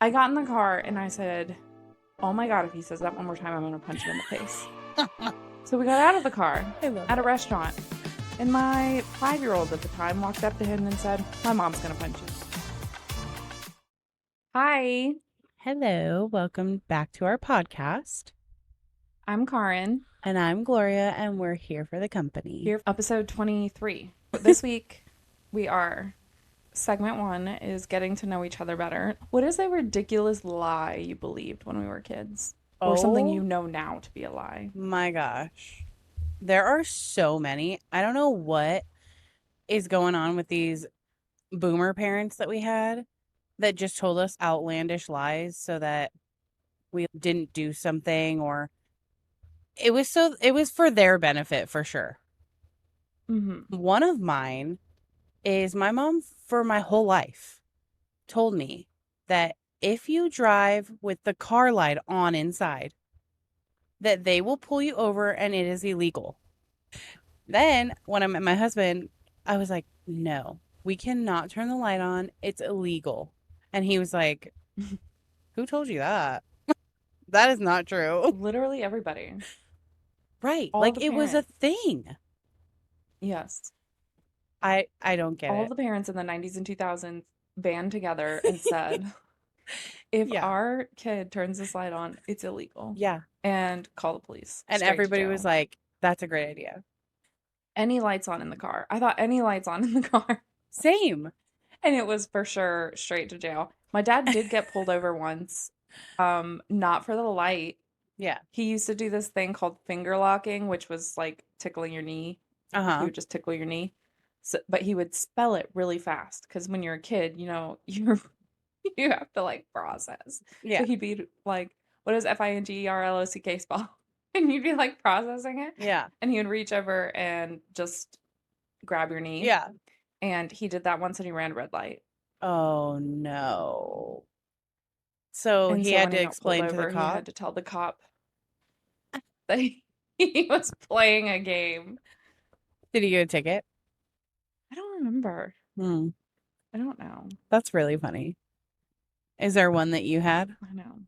I got in the car and I said, oh my God, if he says that one more time, I'm going to punch him in the face. So we got out of the car I love at a it. restaurant. And my 5-year-old at the time walked up to him and said, my mom's going to punch you. Hi, Hello, welcome back to our podcast. I'm Kären, And I'm Gloria, and we're here for the company. here for episode 23. This week, segment 1 is getting to know each other better. What is a ridiculous lie you believed when we were kids? Or something you Oh know now to be a lie? my gosh. There are so many. I don't know what is going on with these boomer parents that we had that just told us outlandish lies so that we didn't do something, or it was for their benefit for sure. Mm-hmm. One of mine is my mom for my whole life told me that if you drive with the car light on inside, that they will pull you over and it is illegal. Then when I met my husband, I was like, no, we cannot turn the light on. It's illegal. And he was like, who told you that? That is not true. Literally everybody. Right. All Like the it was a parents. thing. Yes. I don't get All it. the parents in the 90s and 2000s band together and said, if Yeah. our kid turns this light on, it's illegal. Yeah. And call the police. And Straight to everybody was jail. like, that's a great idea. Any lights on in the car. I thought any lights on in the car. Same. And it was for sure straight to jail. My dad did get pulled over once. Not for the light. Yeah. He used to do this thing called finger locking, which was like tickling your knee. He Uh-huh. would just tickle your knee. So, but he would spell it really fast because when you're a kid, you're you have to like process. Yeah. So he'd be like, what does FINGERLOCK spell? And you'd be like processing it. Yeah. And he would reach over and just grab your knee. Yeah. And he did that once and he ran a red light. Oh no. So And he so had when to he got pulled explain to the over, he cop. had to tell the cop that he was playing a game. Did he get a ticket? I don't remember. Hmm. I don't know. That's really funny. Is there one that you had? I know.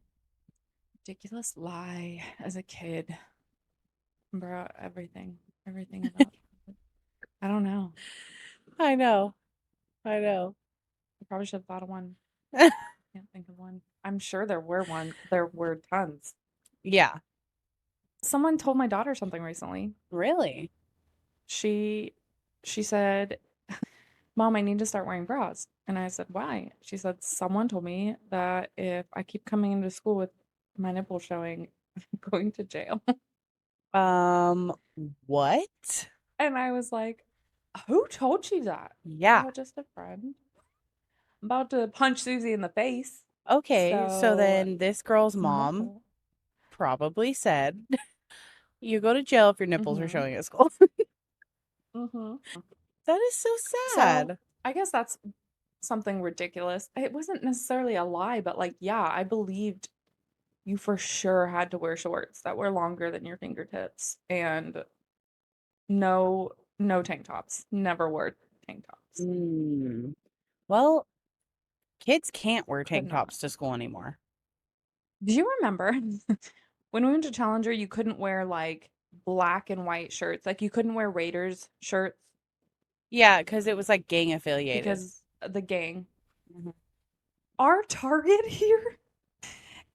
Ridiculous lie as a kid. Bro, everything. Everything about it. I don't know. I know. I know. I probably should have thought of one. Can't think of one. I'm sure there were one. There were tons. Yeah. Someone told my daughter something recently. Really? She said, "Mom, I need to start wearing bras." And I said, "Why?" She said, "Someone told me that if I keep coming into school with my nipple showing, I'm going to jail." Um, what? And I was like, "Who told you that?" Yeah. "Oh, just a friend." I'm about to punch Susie in the face. Okay, so So, then this girl's mom no. probably said, you go to jail if your nipples are Mm-hmm. showing at school. Mm-hmm. That is so So sad. I guess that's something ridiculous. It wasn't necessarily a lie, but like, yeah, I believed you for sure had to wear shorts that were longer than your fingertips and no tank tops. Never wore tank tops. Mm. Well, kids can't wear Could tank not. tops to school anymore. Do you remember when we went to Challenger, you couldn't wear like black and white shirts? Like you couldn't wear Raiders shirts Yeah, because it was like gang affiliated. because of the gang. Mhm. Our Target here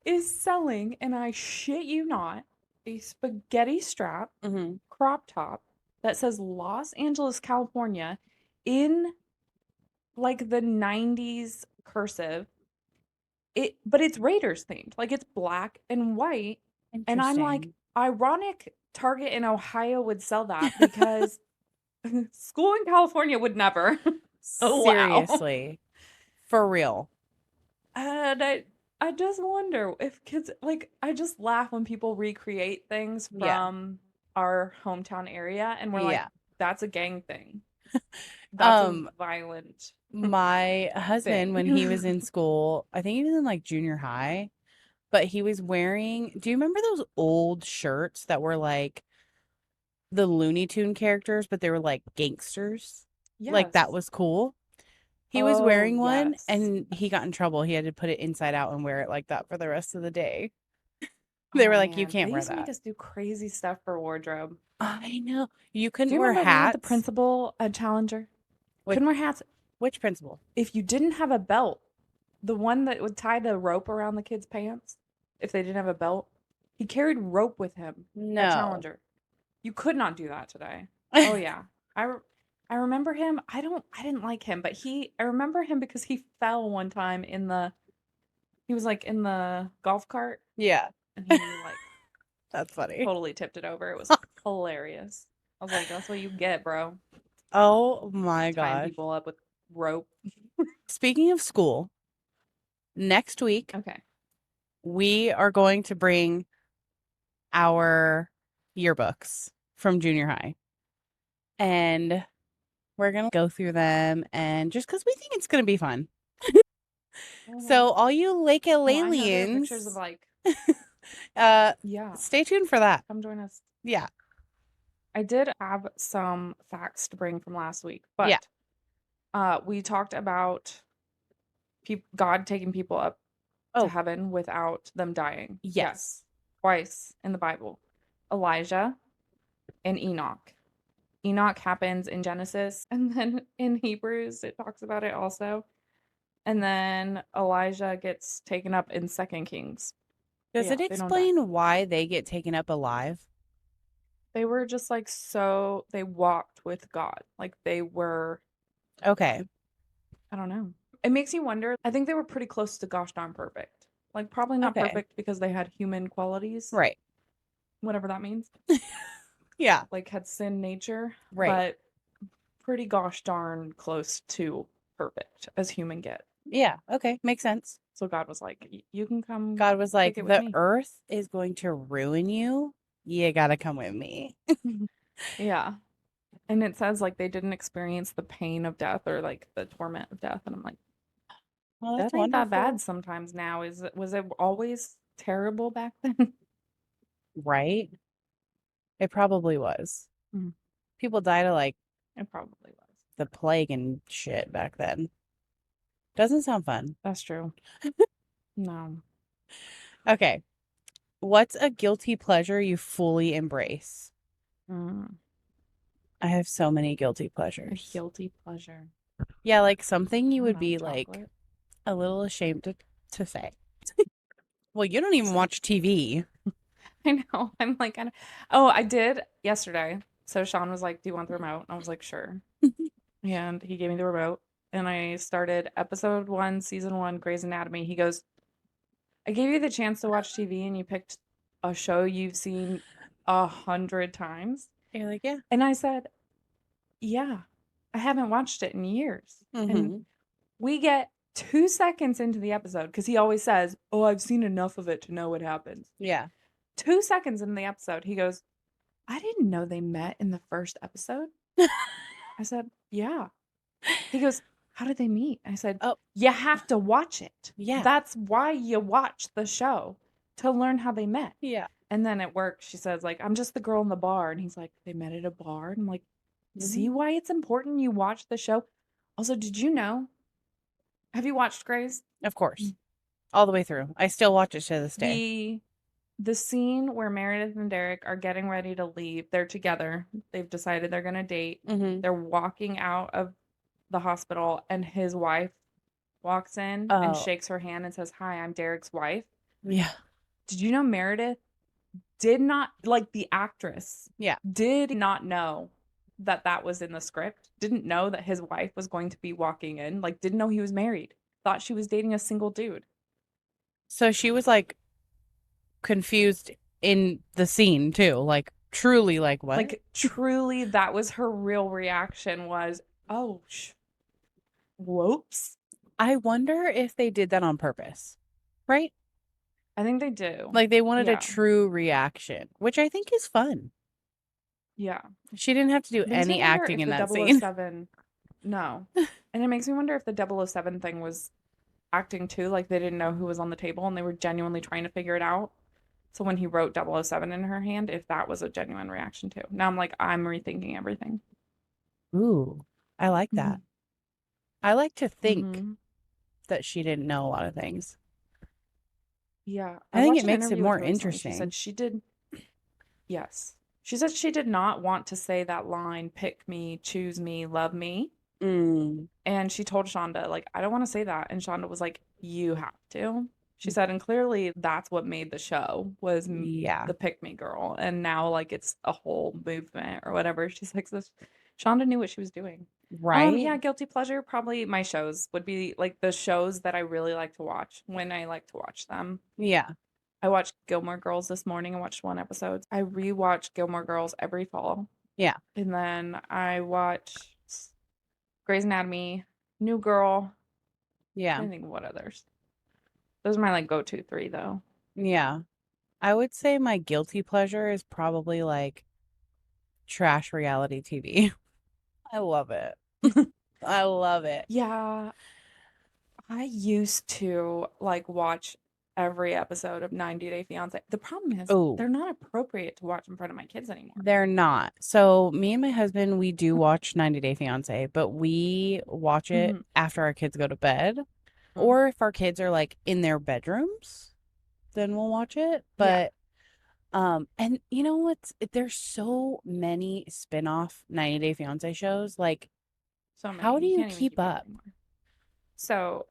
is selling, and I shit you not, a spaghetti strap Mhm. crop top that says Los Angeles, California in like the 90s cursive. But it's Raiders themed. Like it's black and white. And I'm like, Interesting. ironic Target in Ohio would sell that because school in California would never. Oh wow. Seriously. For real. And I just wonder if kids like I just laugh when people recreate things Yeah. from our hometown area and we're like, Yeah. that's a gang thing. That's a Um, violent my husband, when he was thing. in school, I think he was in like junior high, but he was wearing, do you remember those old shirts that were like the Looney Tune characters, but they were like gangsters? Like that Yes. was cool. He was Oh, wearing one yes. and he got in trouble. He had to put it inside out and wear it like that for the rest of the day. They were Oh like, "You man, can't they wear used to that." make us do crazy stuff for wardrobe. I know. You Do couldn't you wear remember me with the hats. principal at Challenger? Which Couldn't wear hats which principal? if you didn't have a belt. The one that would tie the rope around the kids' pants if they didn't have a belt. He carried rope with him at No. Challenger. You could not do that today. Oh yeah. I remember him. I didn't like him, but I remember him because he fell one time he was like in the golf cart Yeah, and he like that's funny. totally tipped it over. It was hilarious. I was like, that's what you get, bro. Oh my Tying gosh. people up with rope. Speaking of school, next week Okay. we are going to bring our yearbooks from junior high and we're going to go through them and just because we think it's going to be fun. Oh, So all you Lake oh, I know there are pictures of aliens, like, uh, yeah, stay tuned for that. come join us. Yeah. I did have some facts to bring from last week, Yeah. but we talked about God taking people up to Oh, heaven without them dying. yes. Yes, twice in the Bible. Elijah and Enoch. Enoch happens in Genesis, and then in Hebrews it talks about it also. And then Elijah gets taken up in Second Kings. But Does yeah, it they don't die. explain why they get taken up alive? They were just like so they walked with God. Like they were, Okay. I don't know. It makes you wonder. I think they were pretty close to gosh darn perfect. Like probably not Okay. perfect because they had human qualities, Right. whatever that means. Yeah. Like had sin nature, Right. but pretty gosh darn close to perfect as human get. Yeah. Okay. Makes sense. So God was like, You can come God was like, kick it with the me." earth is going to ruin you. You gotta come with me. Yeah. And it says like they didn't experience the pain of death or like the torment of death. And I'm like, Well, that's death ain't that wonderful. bad sometimes now. Was it always terrible back then? Right? It probably was. Mm, People died of like it probably was. the plague and shit back then. Doesn't sound fun. That's true. No. Okay. What's a guilty pleasure you fully embrace? Mm, I have so many guilty a pleasures. guilty pleasure. Yeah, like something I you don't would know, be like chocolate. a little ashamed to say. Well, you don't even So, watch TV. I know. I'm like, oh, I did yesterday. So Sean was like, "Do you want the remote?" And I was like, "Sure." And he gave me the remote, and I started episode one, season one, Grey's Anatomy. He goes, "I gave you the chance to watch TV, and you picked a show you've seen 100 times." You're like, yeah. And I said, "Yeah, I haven't watched it in years." And Mm-hmm. we get 2 seconds into the episode because he always says, "Oh, I've seen enough of it to know what happens." Yeah. 2 seconds in the episode, he goes, "I didn't know they met in the first episode." I said, "Yeah." He goes, "How did they meet?" I said, Oh, "You have to watch it. yeah. That's why you watch the show to learn how they met." Yeah. And then at work, she says, like, "I'm just the girl in the bar." And he's like, "They met at a bar?" And I'm like, Mm-hmm. "See why it's important you watch the show?" Also, did you know? Have you watched Grey's? Of course. All the way through. I still watch it to this day. The the scene where Meredith and Derek are getting ready to leave, they're together. They've decided they're gonna date. Mm-hmm. They're walking out of the hospital, and his wife walks in and Oh, shakes her hand and says, "Hi, I'm Derek's wife." yeah. Did you know Meredith did not, like the actress, Yeah. did not know that that was in the script? Didn't know that his wife was going to be walking in, like, didn't know he was married. Thought she was dating a single dude. So she was like confused in the scene too. Like truly like what? Like, truly, that was her real reaction was, "Oh, whoops." I wonder if they did that on purpose. Right? I think they do. Like they wanted a Yeah. true reaction, which I think is fun. Yeah. She didn't have to do Makes me any wonder acting if in the that double oh scene. 007, no. And it makes me wonder if the 007 thing was acting too, like they didn't know who was on the table and they were genuinely trying to figure it out. So when he wrote 007 in her hand, if that was a genuine reaction too. Now I'm like, I'm rethinking everything. Ooh, I like that. Mhm. I like to think Mhm. that she didn't know a lot of things. Yeah, I I think watched it an makes it interview with more her recently. She interesting. said she did yes. She said she did not want to say that line, "Pick me, choose me, love me." Mm, And she told Shonda, like, "I don't wanna say that." And Shonda was like, "You have to." She said, and clearly that's what made the show was yeah, the Pick Me Girl. And now, like, it's a whole movement or whatever. She's like, this, Shonda knew what she was doing. right? Yeah, guilty pleasure. Probably my shows would be like the shows that I really like to watch when I like to watch them. Yeah, I watched Gilmore Girls this morning. I watched one episode. I rewatch Gilmore Girls every fall. yeah, And then I watch Grey's Anatomy, New Girl. yeah, Trying to think of what others. Those are my like go-to three though. yeah. I would say my guilty pleasure is probably like trash reality TV. I love it. I love it. Yeah, I used to like watch every episode of 90 Day Fiancé. The problem is Oh, they're not appropriate to watch in front of my kids anymore. they're not. So me and my husband, we do watch 90 Day Fiancé, but we watch it Mm-hmm. after our kids go to bed. Mm-hmm. Or if our kids are like in their bedrooms, then we'll watch it. Yeah, But and you know what? There's so many spin-off 90 Day Fiancé shows. Like, so how many. do You you can't even keep keep up up? anymore. So,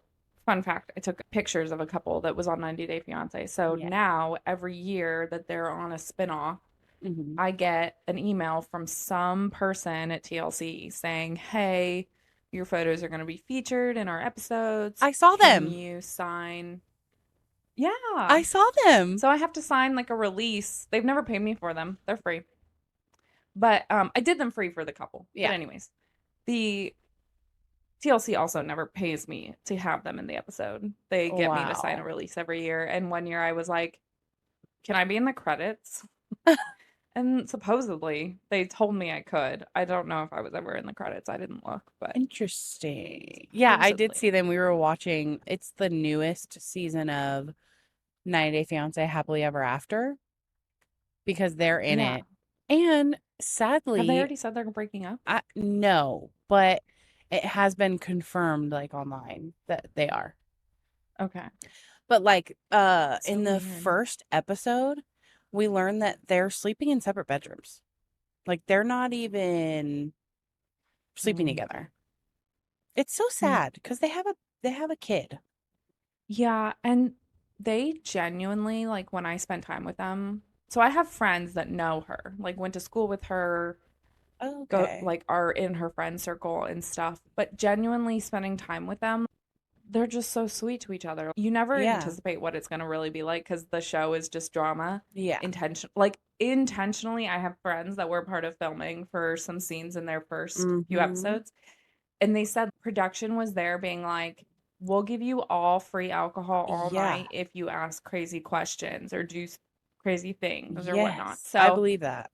fun fact, I took pictures of a couple that was on 90 Day Fiancé. So Yeah. now every year that they're on a spinoff, Hmm. I get an email from some person at TLC saying, "Hey, your photos are going to be featured in our episodes. I saw Can them. you sign?" I Yeah. saw them. So I have to sign like a release. They've never paid me for them. They're free. But I did them free for the couple. But Yeah. anyways, the TLC also never pays me to have them in the episode. They get me to sign a Wow. release every year. And one year I was like, "Can I be in the credits?" And supposedly they told me I could. I don't know if I was ever in the credits. I didn't look, but Interesting. Yeah, I did supposedly. see them. We were watching, it's the newest season of 90 Day Fiancé Happily Ever After because they're in Yeah. it. And Have they sadly, already said they're breaking up? I no, but it has been confirmed like online that they are. Okay. But like So in the weird. first episode, we learned that they're sleeping in separate bedrooms. Like they're not even sleeping Mm. together. It's so Mm. sad because they have a kid. Yeah, and they genuinely like when I spend time with them. So I have friends that know her, like went to school with her, go Okay. like are in her friend circle and stuff, but genuinely spending time with them, they're just so sweet to each other. You never Yeah. anticipate what it's going to really be like because the show is just drama. Yeah. Intentionally, I have friends that were part of filming for some scenes in their first few Mm-hmm. episodes, and they said production was there being like, "We'll give you all free alcohol all Yeah. night if you ask crazy questions or do crazy things or whatnot." Yes. I So believe that.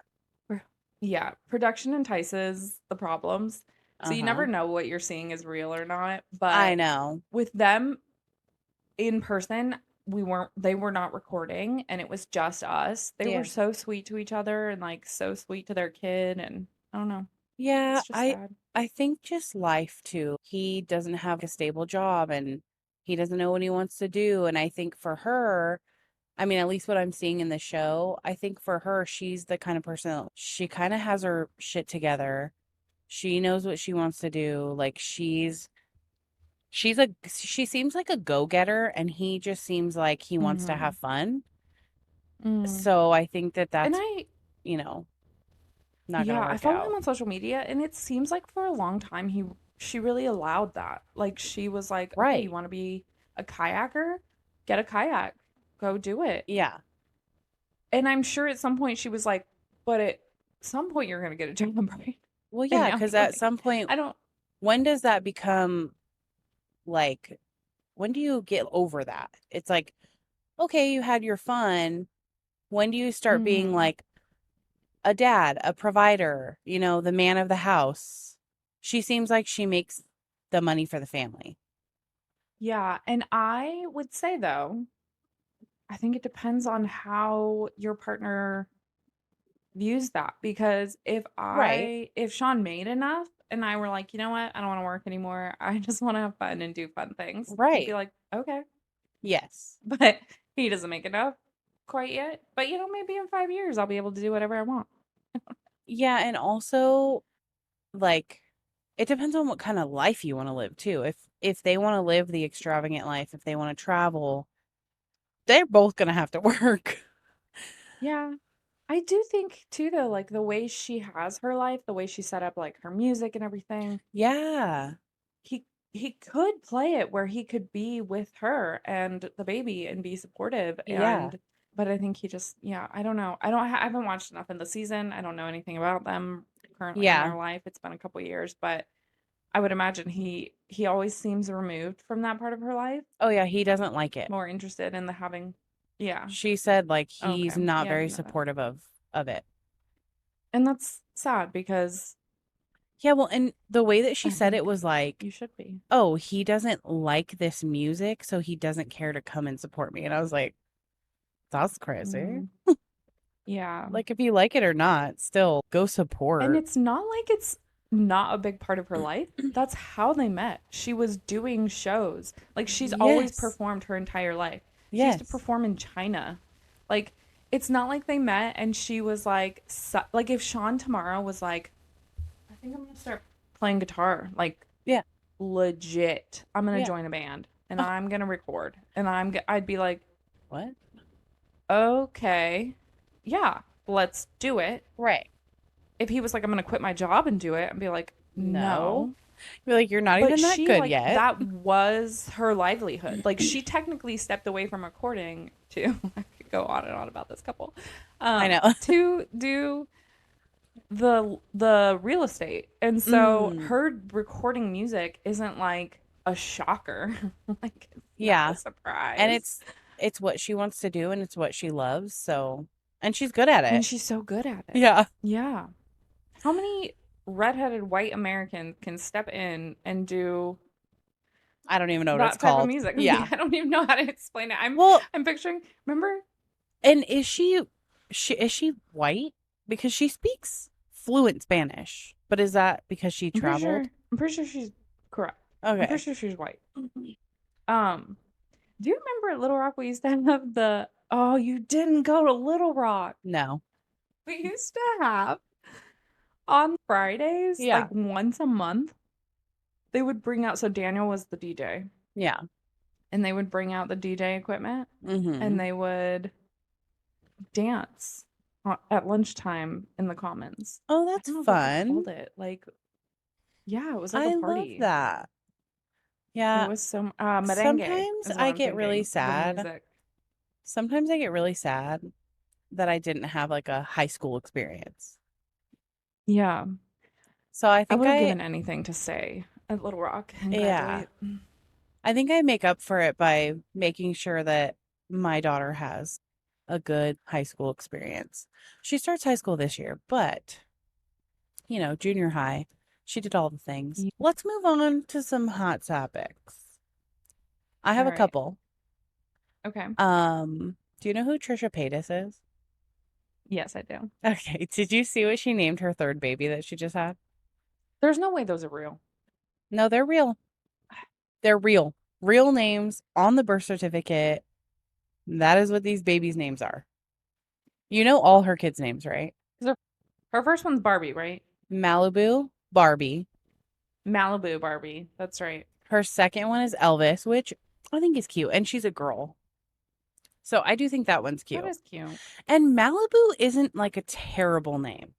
yeah, production entices the problems. So you Uh-huh. never know what you're seeing is real or not. I But know. with them in person, they were not recording and it was just us. They were Yeah. so sweet to each other and like so sweet to their kid and I don't know. Yeah, It's just sad. I think just life too. He doesn't have a stable job and he doesn't know what he wants to do. And I think for her, I mean, at least what I'm seeing in the show, I think for her, she's the kind of person that she kind of has her shit together. She knows what she wants to do. Like she seems like a go-getter and he just seems like he wants to have Mhm. fun. Mm. So I think that And that's, I you know, not gonna yeah, I work follow him out. on social media and it seems like for a long time she really allowed that. Like she was like, "Okay, you Right. want to be a kayaker? Get a kayak. Go do it." Yeah. And I'm sure at some point she was like, "But at some point you're gonna get a job, right?" Well, And yeah, now because you're at like, some point, I don't when does that become like, when do you get over that? It's like, okay, you had your fun. When do you start being mhm. like a dad, a provider, the man of the house? She seems like she makes the money for the family. Yeah, and I would say though, I think it depends on how your partner views that because Right. if Sean made enough and I were like, you know what, I don't want to work anymore. I just want to have fun and do fun things. He'd be Right. like, okay, Yes. but he doesn't make enough quite yet. But maybe in 5 years I'll be able to do whatever I want. Yeah, and also like it depends on what kind of life you want to live too. If they want to live the extravagant life, if they want to travel, they're both going to have to work. Yeah. I do think too though, like the way she has her life, the way she set up like her music and everything, Yeah. he he could play it where he could be with her and the baby and be supportive Yeah. but I think he just yeah, I don't know. I haven't watched enough in the season. I don't know anything about them currently in Yeah. their life. It's been a couple years, but I would imagine he always seems removed from that part of her life, Oh yeah, he doesn't like it. more interested in the having yeah. She said like Okay. he's not Yeah, I very didn't know that. supportive of it. And that's sad because Yeah, well, and the way that she I said it think was like, you should be. "Oh, he doesn't like this music, so he doesn't care to come and support me." And I was like, "That's crazy." Mm, yeah. Like if you like it or not, still go And support. it's not like it's not a big part of her life. That's how they met. She was doing shows. Like she's always Yes. performed her entire life. She used to Yes. perform in China. Like it's not like they met and she was like like if Sean tomorrow was like, I think I'm gonna start playing guitar. Like Yeah. legit. I'm gonna Yeah. join a band and Oh, I'm gonna record. And I'd be like, what? okay, yeah, let's do it. Right. If he was like, I'm gonna quit my job and do it, I'd be like, No. no. You're like, you're not But even that she, good like, yet. that was her livelihood. Like, she technically stepped away from recording to, I could go on and on about this couple, I know. to do the real estate. And so Mm. her recording music isn't like a shocker. Like, it's not a Yeah. And surprise. it's what she wants to do and it's what she loves, so and she's good at And it. she's so good at it. Yeah. Yeah. How many redheaded white Americans can step in and do I don't even know what it's that type of called. music? Yeah. I don't even know how to explain it. Well, I'm picturing. Remember? and is she white? Because she speaks fluent Spanish. But is that because she I'm pretty traveled? sure. I'm pretty sure she's correct. I'm Okay. pretty sure she's white. Um, do you remember at Little Rock we used to have the? Oh, you didn't go to Little Rock. No. We used to have on Fridays, Yeah. like once a month, they would bring out. So Daniel was the DJ, Yeah. and they would bring out the DJ equipment, and Mhm. they would dance at lunchtime in the commons. Oh, I that's don't know what they fun. called it. Like, yeah, it was like a I love party. that. It Yeah. was so merengue Sometimes is what I I'm get really thinking. The sad. music. Sometimes I get really sad that I didn't have like a high school experience. Yeah, So I would have given anything to stay at Little Rock and yeah, graduate. I think I make up for it by making sure that my daughter has a good high school experience. She starts high school this year, but junior high, she did all the things. Yeah. Let's move on to some hot topics. I All have a right. couple. Okay. Do you know who Trisha Paytas is? Yes, I do. Okay, did you see what she named her third baby that she just had? There's no way those are real. No, they're real. They're real. Real names on the birth certificate. That is what these babies' names are. You know all her kids' names, right? Her first one's Barbie, right? Malibu, Barbie. Malibu Barbie. That's right. Her second one is Elvis, which I think is cute. And she's a girl. So I do think that one's That cute. is cute. And Malibu isn't like a terrible name.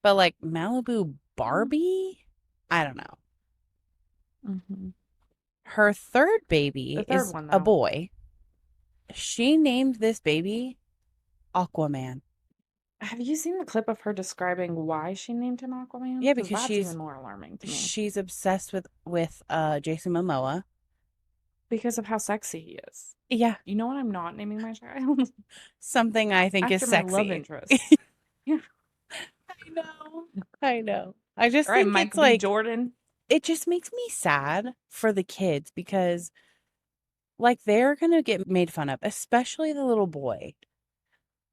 But like Malibu Barbie? I don't know. Mm-hmm. Her third baby The third is one, a though. boy. She named this baby Aquaman. Have you seen the clip of her describing why she named him Aquaman? Yeah, Because because that's she's even more alarming to me. she's obsessed with Jason Momoa. Because of how sexy he is. Yeah, You know what I'm not naming my child? something I think is After my love sexy. interest. Yeah. I know. I know. I just All right, think it's Michael B. like Jordan. it just makes me sad for the kids because like they're gonna get made fun of, especially the little boy.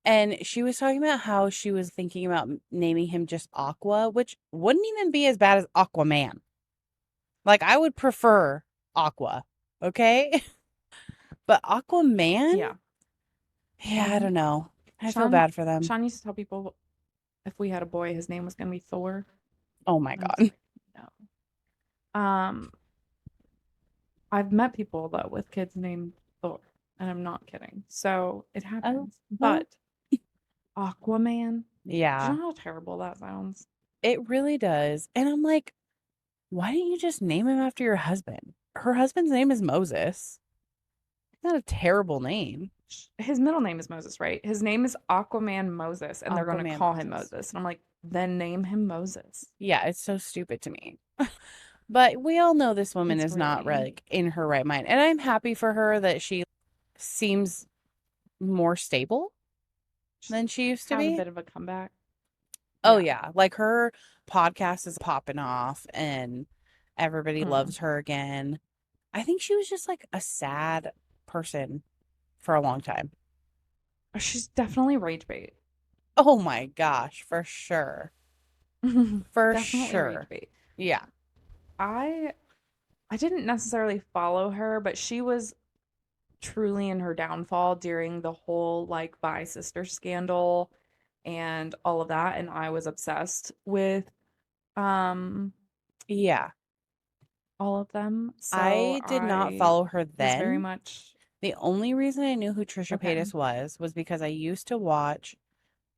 And she was talking about how she was thinking about naming him just Aqua, which wouldn't even be as bad as Aquaman. Like, I would prefer Aqua, okay? But Aquaman? Yeah. Yeah, I don't know. I feel Sean bad for them. Sean used to tell people if we had a boy, his name was gonna be Thor. Oh my And I was God. like, no. I've met people though with kids named Thor, and I'm not kidding. So it Oh, happens. well, But Aquaman, do you yeah, know how terrible that sounds? it really does. And I'm like, why didn't you just name him after your husband? Her husband's name is Moses. Not a terrible name. His middle name is Moses, right? His name is Aquaman Moses, and they're gonna Aquaman call him Moses. Moses. And I'm like, then name him Moses. Yeah, it's so stupid to me. But we all know this woman It's is not really like in her right mind. And I'm happy for her that she seems more stable just than she used to have a be. bit of a comeback. Oh Yeah. yeah, like her podcast is popping off and everybody Mm. loves her again. I think she was just like a sad person for a long time. She's definitely rage bait. Oh my gosh, for sure. For Definitely rage sure. bait. Yeah. I I didn't necessarily follow her, but she was truly in her downfall during the whole like bi sister scandal and all of that, and I was obsessed with um Yeah. all of them. So I did not I follow her was very then. much The only reason I knew who Trisha okay. Paytas was because I used to watch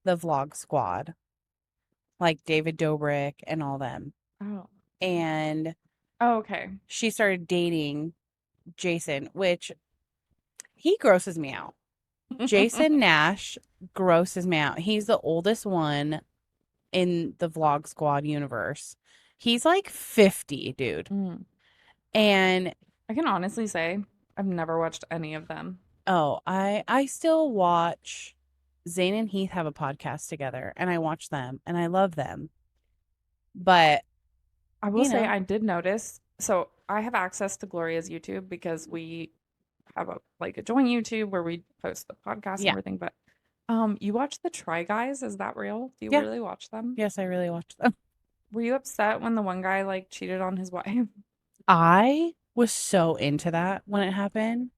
the Vlog Squad, like David Dobrik and all them. Oh. And Oh, okay. she started dating Jason, which he grosses me out. Jason Nash grosses me out. He's the oldest one in the Vlog Squad universe. He's like 50, dude. Mm. And I can honestly say I've never watched any of them. oh, I still watch Zayn and Heath have a podcast together and I watch them and I love them. But, I will you say know, I did notice. So I have access to Gloria's YouTube because we have a joint YouTube where we post the podcast and yeah. everything. But you watch the Try Guys? Is that real? Do you Yeah. really watch them? Yes, I really watch them. Were you upset when the one guy like cheated on his wife? I was so into that when it happened.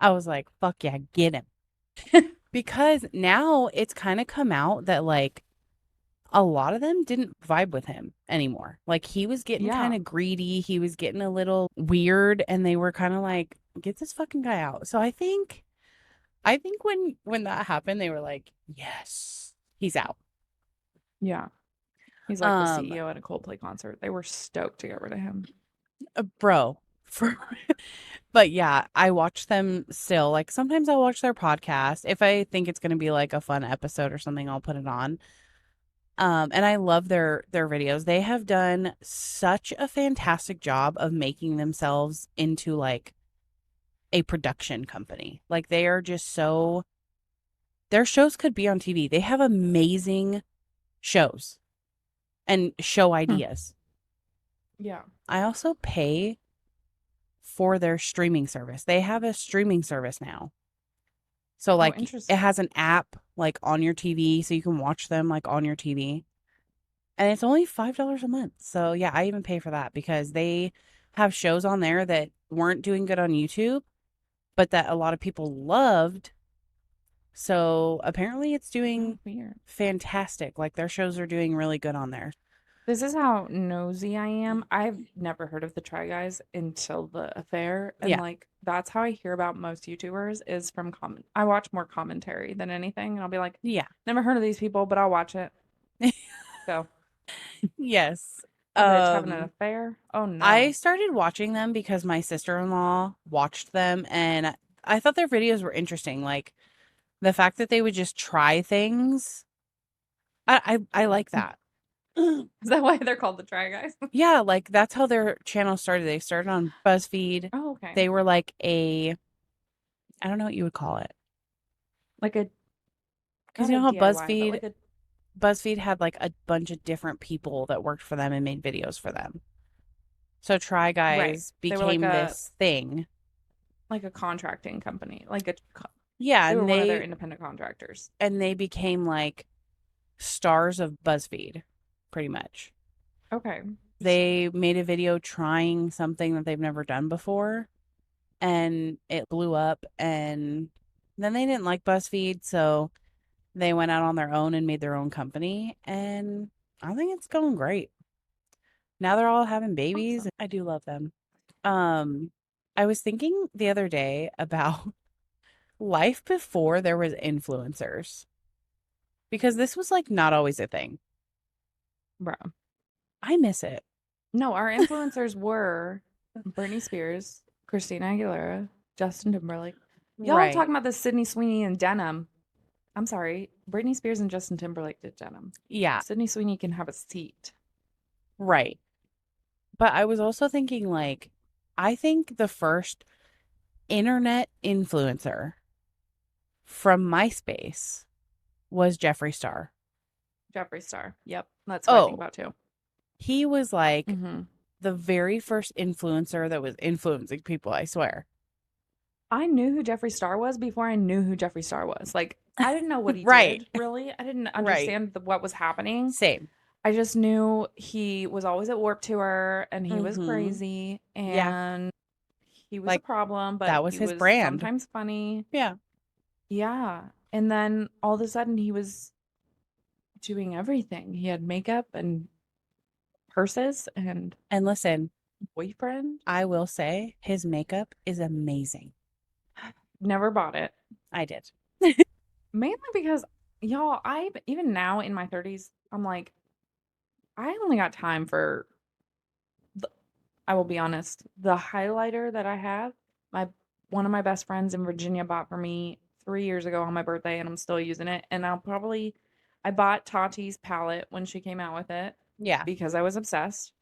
I was like, fuck yeah, get him. Because now it's kind of come out that like a lot of them didn't vibe with him anymore. Like he was getting kind Yeah, of greedy, he was getting a little weird and they were kind of like get this fucking guy out. So I think when that happened they were like, "Yes, he's out." yeah. He's like the Um CEO at a Coldplay concert. They were stoked to get rid of him. bro, for but yeah, I watch them still. Like sometimes I'll watch their podcast. If I think it's going to be like a fun episode or something, I'll put it on. And I love their videos. They have done such a fantastic job of making themselves into like a production company. Like they are just so their shows could be on TV. They have amazing shows and show Hmm. ideas. Yeah. I also pay for their streaming service. They have a streaming service now. So Oh, like it interesting. has an app like on your TV so you can watch them like on your TV. And it's only $5 a month. So yeah, I even pay for that because they have shows on there that weren't doing good on YouTube, but that a lot of people loved. So apparently it's Oh, doing weird. fantastic. Like their shows are doing really good on there. This is how nosy I am. I've never heard of the Try Guys until the affair, and Yeah. like that's how I hear about most YouTubers is from comment. I watch more commentary than anything, and I'll be like, Yeah. never heard of these people, but I'll watch it. So, Yes. a bitch having an Um affair? Oh I no. started watching them because my sister-in-law watched them and I thought their videos were interesting. Like the fact that they would just try things. I like that. Is that why they're called the Try Guys? Yeah, like that's how their channel started. They started on BuzzFeed. Oh, okay. They were like a, I don't know what you would call it. Like a Because not you a know how DIY, but BuzzFeed like a BuzzFeed had like a bunch of different people that worked for them and made videos for them. So Try right. Guys They were became this thing. like a contracting company, Yeah, They were and one of their they independent contractors. became like stars of BuzzFeed, pretty much. Okay. They made a video trying something that they've never done before, and it blew up, and then they didn't like BuzzFeed, so they went out on their own and made their own company, and I think it's going great. Now they're all having babies. Awesome. I do love them. Um, I was thinking the other day about life before there was influencers because this was like not always a thing. Bro. I miss it. No, our influencers were Britney Spears, Christina Aguilera, Justin Timberlake. Y'all Right. talking about this Sydney Sweeney and denim. I'm sorry. Britney Spears and Justin Timberlake did denim. Yeah, Sydney Sweeney can have a seat. right. But I was also thinking like I think the first internet influencer from MySpace was Jeffree Star. Jeffree Star. Yep. That's who I think Oh, about too. he was like Hmm. the very first influencer that was influencing people, I swear. I knew who Jeffree Star was before I knew who Jeffree Star was. Like, I didn't know what he Right. did, really. I didn't Right. understand what was happening. Same. I just knew he was always at Warp Tour and he was Mhm. crazy Yeah. and he was a Like problem, but that was he his was brand. sometimes funny. Yeah. Yeah. And then all of a sudden he was doing everything. He had makeup and purses and And listen, boyfriend. I will say his makeup is amazing. Never bought it. I did. Mainly because, y'all, I even now in my 30s, I'm like, I only got time for the, I will be honest, the highlighter that I have, my one of my best friends in Virginia bought for me 3 years ago on my birthday, and I'm still using it. And I bought Tati's palette when she came out with it Yeah. because I was obsessed.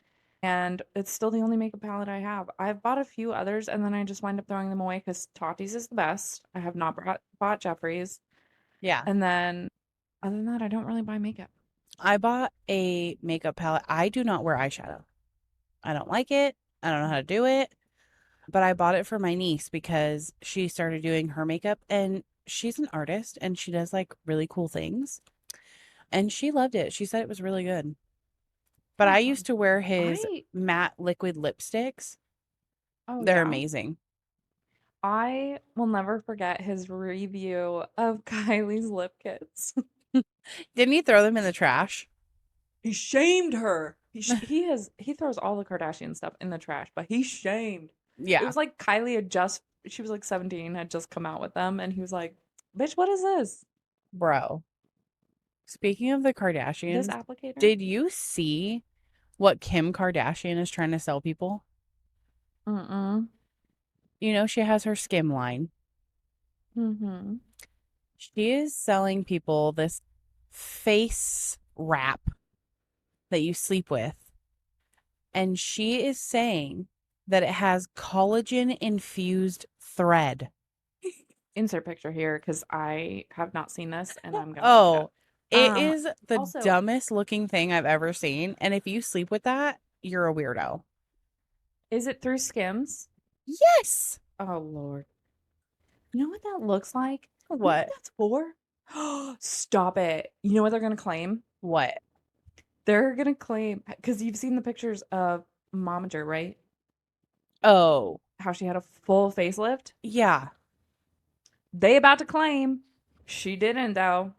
And it's still the only makeup palette I have. I've bought a few others and then I just wind up throwing them away because Tati's is the best. I have not bought Jeffrey's. Yeah. And then other than that, I don't really buy makeup. I bought a makeup palette. I do not wear eyeshadow. I don't like it. I don't know how to do it. But I bought it for my niece because she started doing her makeup and she's an artist and she does like really cool things. And she loved it. She said it was really good. But I used Awesome. to wear his I matte liquid lipsticks. Oh They're yeah. amazing. I will never forget his review of Kylie's lip kits. Didn't he throw them in the trash? He shamed her. He throws all the Kardashian stuff in the trash, but he shamed. It Yeah, was like Kylie had just she was like 17, had just come out with them, and he was like, "Bitch, what is this? bro. Speaking of the This Kardashians, applicator?" did you see what Kim Kardashian is trying to sell people? Mm-mm. You know, she has her skim line. Mm-hmm. She is selling people this face wrap that you sleep with. And she is saying that it has collagen infused thread. Insert picture here because I have not seen this and I'm gonna look it up. Oh, it Um, is the Also, dumbest looking thing I've ever seen. And if you sleep with that, you're a weirdo. is it through Skims? Yes. Oh Lord. You know what that looks like? You know what What? that's for? Stop it. You know what they're gonna claim? What? They're gonna claim because you've seen the pictures of Momager, right? Oh, How she had a full facelift. yeah. They about to claim she didn't though.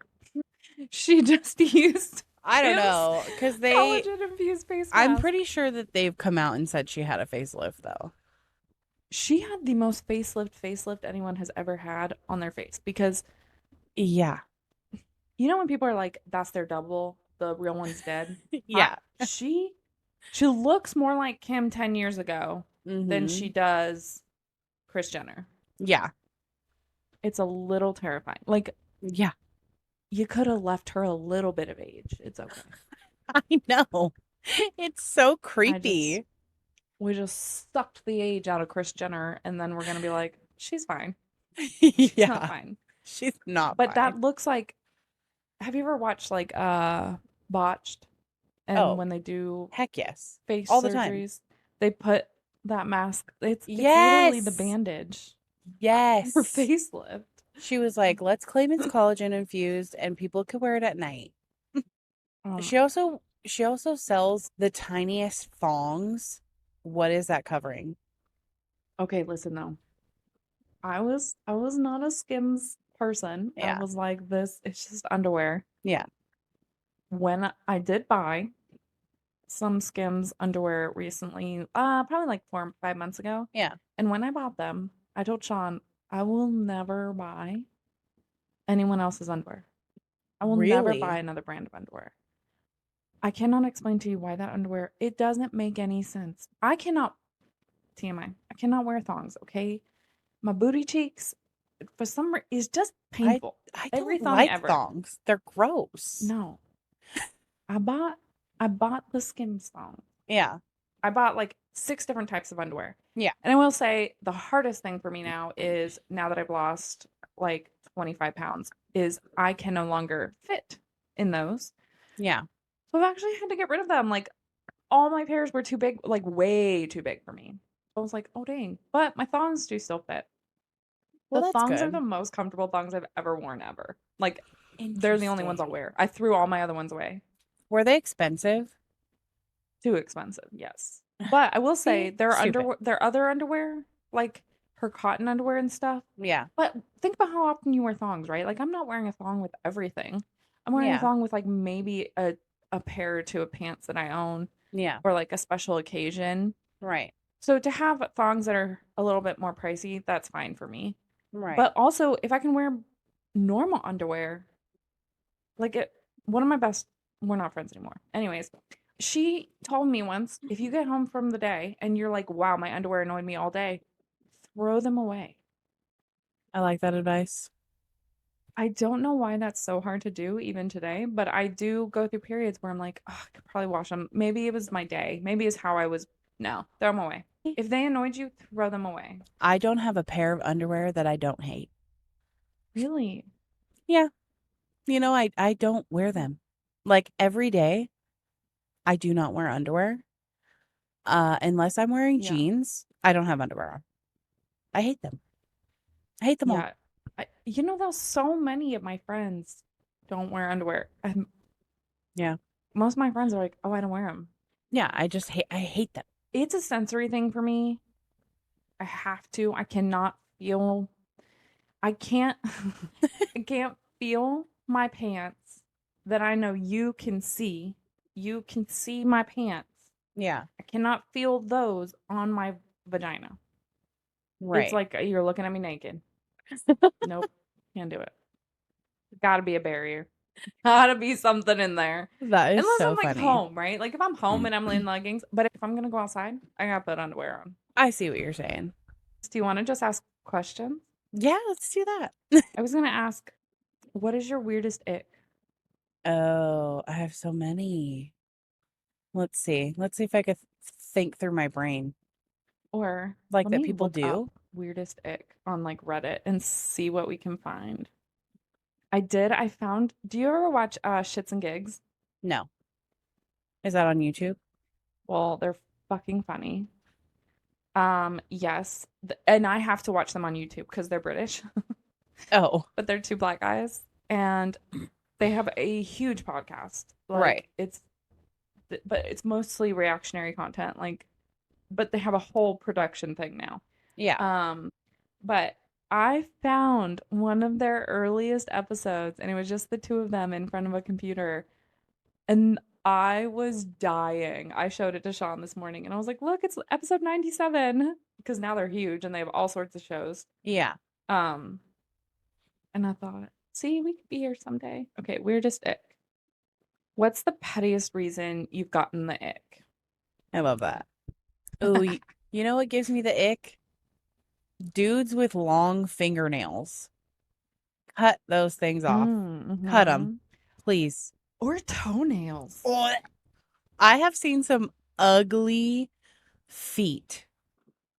She just used I don't Kim's know. Because collagen infused face I'm mask. pretty sure that they've come out and said she had a facelift, though. She had the most facelift anyone has ever had on their face because Yeah. you know when people are like, "That's their double, the real one's dead." I Yeah. she she looks more like Kim 10 years ago than she Mm-hmm. does Kris Jenner. Yeah. It's a little terrifying. Like Yeah. you could have left her a little bit of age. It's okay. I know. It's so I just creepy. we just sucked the age out of Kris Jenner and then we're gonna be like, she's fine. She's not Yeah. fine. She's not But fine. that looks like have you ever watched like Botched and Oh, when they do heck yes. face All the time. surgeries, they put that mask. It's literally the Yes. bandage for Yes. facelift. She was like, let's claim it's collagen infused and people can wear it at night. Um, She also sells the tiniest thongs. What is that covering? okay, listen though. I was not a Skims person. I Yeah. was like, this it's just underwear. Yeah. When I did buy some Skims underwear recently, probably like 4 or 5 months ago, Yeah. and when I bought them, I told Sean, I will never buy anyone else's underwear. I will never buy Really? another brand of underwear. I cannot explain to you why that underwear, it doesn't make any sense. I cannot, TMI, I cannot wear thongs, okay? My booty cheeks, for some reason, is just I painful. I Every don't thong like ever. thongs. They're gross. No, I bought, I bought the Skims thong. Yeah. I bought like 6 different types of underwear. Yeah. And I will say the hardest thing for me now is now that I've lost like 25 pounds, is I can no longer fit in those. Yeah. So I've actually had to get rid of them. Like all my pairs were too big, like way too big for me. I was like, oh dang. But my thongs do still fit. Well, The that's thongs are good. the most comfortable thongs I've ever worn ever. Like they're the only ones I'll Interesting. wear. I threw all my other ones away. Were they expensive? Too expensive, yes. But I will say See? their Stupid. underwear, their other underwear, like her cotton underwear and stuff. Yeah. But think about how often you wear thongs, right? Like I'm not wearing a thong with everything. I'm wearing a Yeah. thong with like maybe a pair or two of pants that I own Yeah. or like a special occasion. Right. So to have thongs that are a little bit more pricey, that's fine for me. Right. But also if I can wear normal underwear, like it, one of my best, we're not friends anymore. Anyways, she told me once, if you get home from the day and you're like, wow, my underwear annoyed me all day, throw them away. I like that advice. I don't know why that's so hard to do even today, but I do go through periods where I'm like, oh, I could probably wash them. Maybe it was my day. Maybe it's how I was. No, throw them away. If they annoyed you, throw them away. I don't have a pair of underwear that I don't hate. Really? Yeah. I don't wear them. Like every day, I do not wear underwear. Unless I'm wearing Yeah. jeans, I don't have underwear on. I hate them. I hate them all. Yeah. Though so many of my friends don't wear underwear. And Yeah. most of my friends are like, oh, I don't wear them. Yeah, I hate them. It's a sensory thing for me. I have to. I cannot feel. I can't. I can't feel my pants that I know you can see. You can see my pants. Yeah. I cannot feel those on my vagina. It's Right. like you're looking at me naked. Nope, can't do it. Gotta be a barrier. Gotta be something in there. That is Unless so I'm like funny. home, right? Like if I'm home and I'm in leggings, but if I'm gonna go outside, I gotta put underwear on. I see what you're saying. Do you want to just ask questions? Yeah, let's do that. I was gonna ask, what is your weirdest ick? Oh, I have so many. Let's see. Let's see if I could think through my brain. Or Like let that me people look up do? weirdest ick on like Reddit and see what we can find. I did. I found. Do you ever watch Shits and Gigs? No. Is that on YouTube? Well, they're fucking funny. Yes, and I have to watch them on YouTube because they're British, Oh, but they're two black guys, and they have a huge podcast. right. Like but it's mostly reactionary content. Like, but they have a whole production thing now. Yeah. Um, but I found one of their earliest episodes, and it was just the two of them in front of a computer, and I was dying. I showed it to Sean this morning, and I was like, "Look, it's episode 97," because now they're huge and they have all sorts of shows. Yeah. Um, and I thought, see, we could be here someday. Okay, weirdest ick. What's the pettiest reason you've gotten the ick? I love that. Oh, you know what gives me the ick? Dudes with long fingernails. Cut those things off. Cut them, Mm-hmm. please. Or toenails. Oh, I have seen some ugly feet.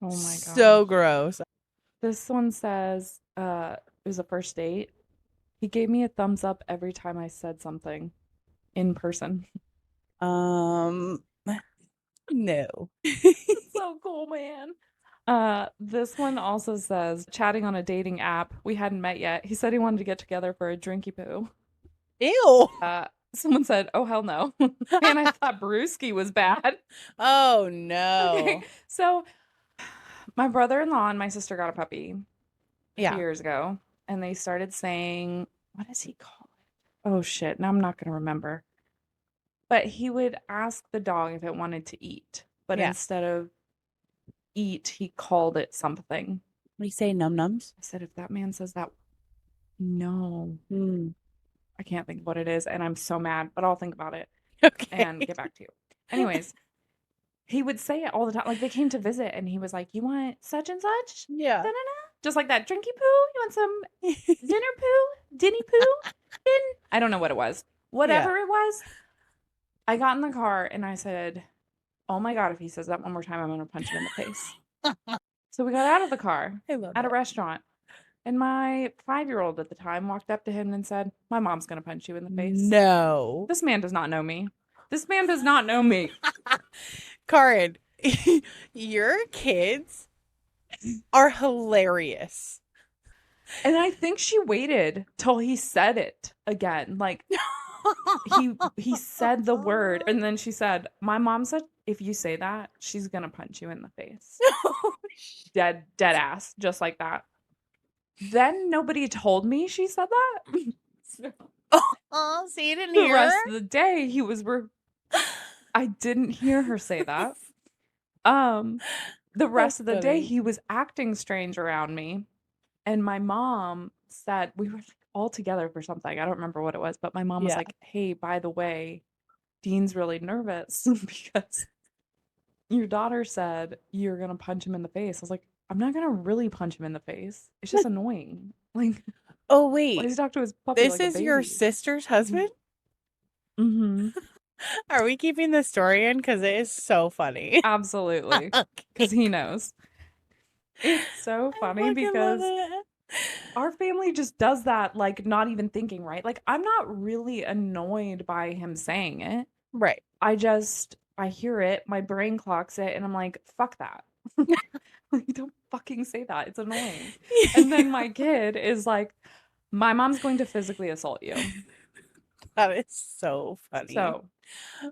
Oh my So gosh. gross. This one says, it was a first date. He gave me a thumbs up every time I said something in person. Um, no. It's so cool, man. This one also says, chatting on a dating app. We hadn't met yet. He said he wanted to get together for a drinky poo. Ew. Someone said, "Oh hell no." Man, I thought brewski was bad. Oh Okay, no. so my brother-in-law and my sister got a puppy a few Yeah. years ago, and they started saying, what does he call it? Oh shit, now I'm not gonna remember. But he would ask the dog if it wanted to eat, but Yeah. instead of eat, he called it something. What do you say, num nums? I said, if that man says that, no, Mm. I can't think of what it is, and I'm so mad, but I'll think about it Okay. and get back to you. Anyways, he would say it all the time. Like they came to visit and he was like, "You want such and such?" Yeah. Da-na-na. Just like that. Drinky poo? You want some dinner poo? Dinny poo? Din? I don't know what it was. Yeah. Whatever it was, I got in the car and I said, "Oh my God, if he says that one more time, I'm going to punch him in the face." So we got out of the car I love at a it. restaurant. And my 5-year-old at the time walked up to him and said, "My mom's going to punch you in the face." No. This man does not know me. This man does not know me. Karen, your kids are hilarious. And I think she waited till he said it again. Like he said the word and then she said, "My mom said if you say that, she's going to punch you in the face." Dead ass, just like that. Then nobody told me she said that. So Oh, so you didn't the hear rest her? of the day he was I didn't hear her say that. Um the rest That's of the day funny. he was acting strange around me. And my mom said we were like all together for something. I don't remember what it was, but my mom was Yeah. like, "Hey, by the way, Dean's really nervous because your daughter said you're gonna punch him in the face." I was like, "I'm not gonna really punch him in the face. It's just annoying. Like, Oh, why wait. does he talk to his puppy This like a is your baby?" sister's husband? Mm-hmm. Are we keeping the story in? Because it is so funny. Absolutely. Okay. Because he knows. It's so I funny fucking love because it. our family just does that, like, not even thinking, right? Like, I'm not really annoyed by him saying it. Right. I hear it, my brain clocks it, and I'm like, fuck that. Like, don't fucking say that. It's annoying. And then my kid is like, my mom's going to physically assault you. That is so funny. So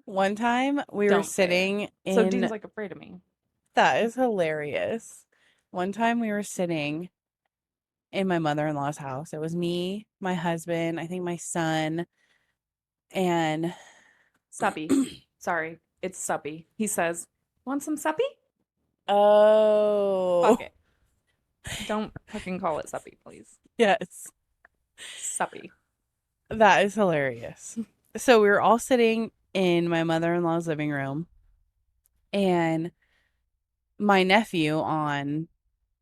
One time we were don't say it. sitting So in, Dean's like afraid of me. that is hilarious. One time we were sitting in my mother-in-law's house. It was me, my husband, I think my son, and Suppy. Sorry, it's suppy. He says, want some suppy? oh, Fuck it. Don't fucking call it suppy, please. yes, Suppy. that is hilarious. So we were all sitting in my mother-in-law's living room, and my nephew on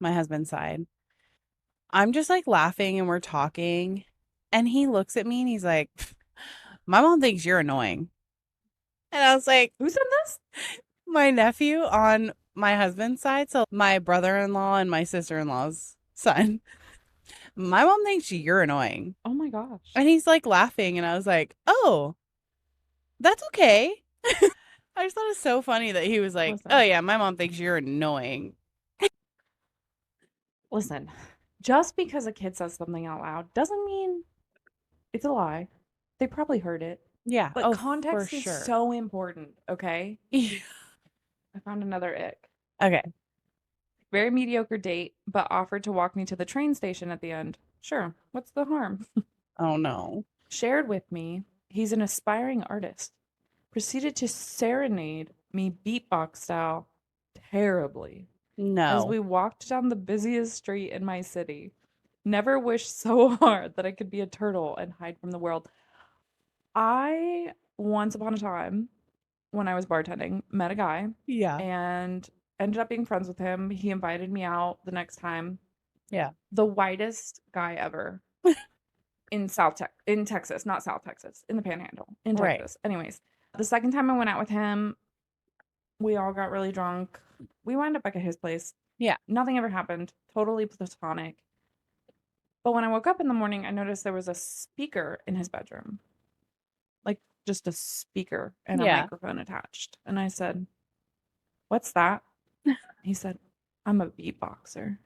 my husband's side, I'm just like laughing and we're talking, and he looks at me and he's like, my mom thinks you're annoying. And I was like, Who said this? my nephew on my husband's side, so my brother-in-law and my sister-in-law's son. My mom thinks you're annoying. Oh my gosh. And he's like laughing, and I was like, oh, that's okay. I just thought it was so funny that he was like, oh Listen, yeah, my mom thinks you're annoying. listen. Just because a kid says something out loud doesn't mean it's a lie. They probably heard it. Yeah. But Oh, for context is sure. so important, okay? I found another ick. Okay. Very mediocre date, but offered to walk me to the train station at the end. Sure, what's the harm? Oh no. Shared with me, he's an aspiring artist. Proceeded to serenade me beatbox style terribly as No. we walked down the busiest street in my city. Never wished so hard that I could be a turtle and hide from the world. I, once upon a time, when I was bartending, met a guy Yeah. and ended up being friends with him. He invited me out the next time. Yeah. The whitest guy ever in Texas, not South Texas, in the Panhandle, in Right. Texas. Anyways, the second time I went out with him, we all got really drunk. We wound up back at his place. Yeah. Nothing ever happened. Totally platonic. But when I woke up in the morning, I noticed there was a speaker in his bedroom. Like just a speaker and a Yeah. microphone attached. And I said, "What's that?" He said, I'm a beatboxer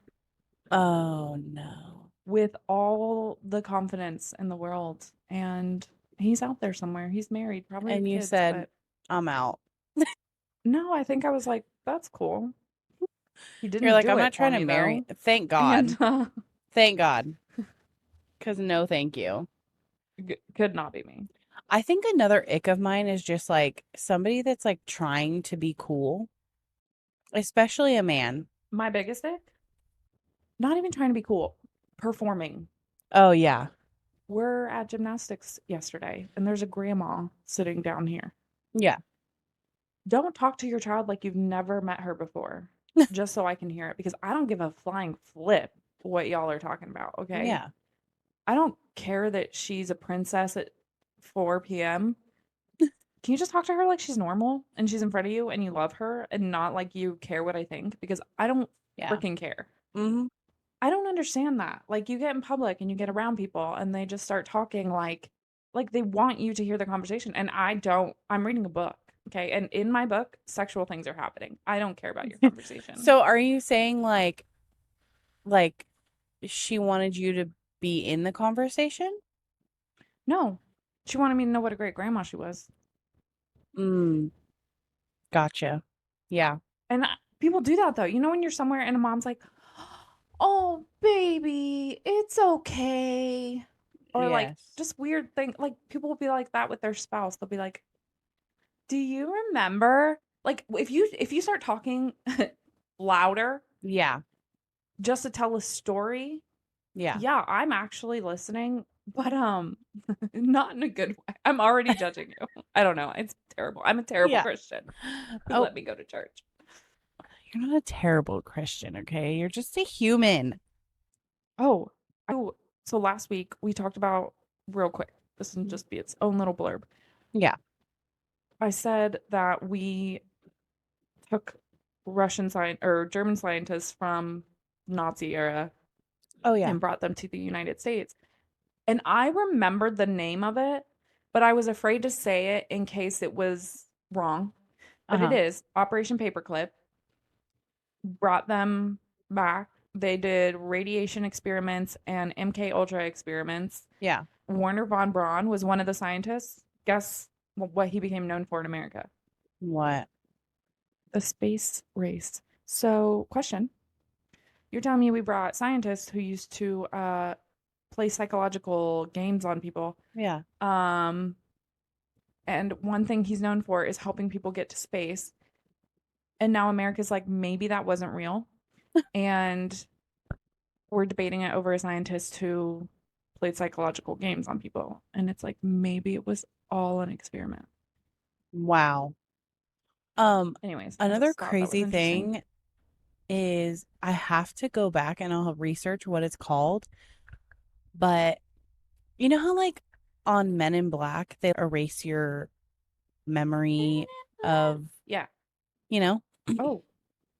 Oh no. with all the confidence in the world. And he's out there somewhere. He's married, probably with And you kids, said, but I'm out. no, I think I was like, that's cool. He You're didn't like, do I'm it not for trying to me marry. though. Thank And God. Thank God. Because no, thank you. could not be me. I think another ick of mine is just like somebody that's like trying to be cool, especially a man. My biggest ick, not even trying to be cool, performing. Oh, yeah. We're at gymnastics yesterday, and there's a grandma sitting down here. Yeah. Don't talk to your child like you've never met her before, just so I can hear it, because I don't give a flying flip what y'all are talking about, okay? Yeah. I don't care that she's a princess at 4 p.m. Can you just talk to her like she's normal and she's in front of you and you love her and not like you care what I think? Because I don't Yeah. freaking care. Hmm. I don't understand that. Like you get in public and you get around people and they just start talking like they want you to hear the conversation and I don't. I'm reading a book, okay? And in my book, sexual things are happening. I don't care about your conversation. So are you saying like she wanted you to be in the conversation? No. She wanted me to know what a great grandma she was. Mm, gotcha. Yeah. And people do that though. You know when you're somewhere and a mom's like, "Oh, baby, it's okay." Or like Yes. just weird thing like people will be like that with their spouse. They'll be like, "Do you remember?" Like if you start talking louder Yeah. just to tell a story, Yeah. yeah, I'm actually listening, but not in a good way. I'm already judging you. I don't know. It's terrible. I'm a terrible Yeah. Christian who Oh, let me go to church. you're not a terrible Christian, okay? You're just a human. Oh, so last week we talked about real quick. This can just be its own little blurb. Yeah. I said that we took Russian science or German scientists from Nazi era Oh, yeah. and brought them to the United States. And I remembered the name of it, but I was afraid to say it in case it was wrong. But it Uh-huh. is Operation Paperclip brought them back. They did radiation experiments and MK Ultra experiments. Yeah. Werner von Braun was one of the scientists. Guess what he became known for in America? What? The space race. So, question. You're telling me we brought scientists who used to play psychological games on people. Yeah. Um, and one thing he's known for is helping people get to space. And now America's like, maybe that wasn't real. And we're debating it over a scientist who played psychological games on people. And it's like, maybe it was all an experiment. Wow. Um, Anyways, I Another just thought that was crazy interesting. thing is I have to go back and I'll research what it's called. But you know how like on Men in Black they erase your memory of, Yeah. you know, Oh.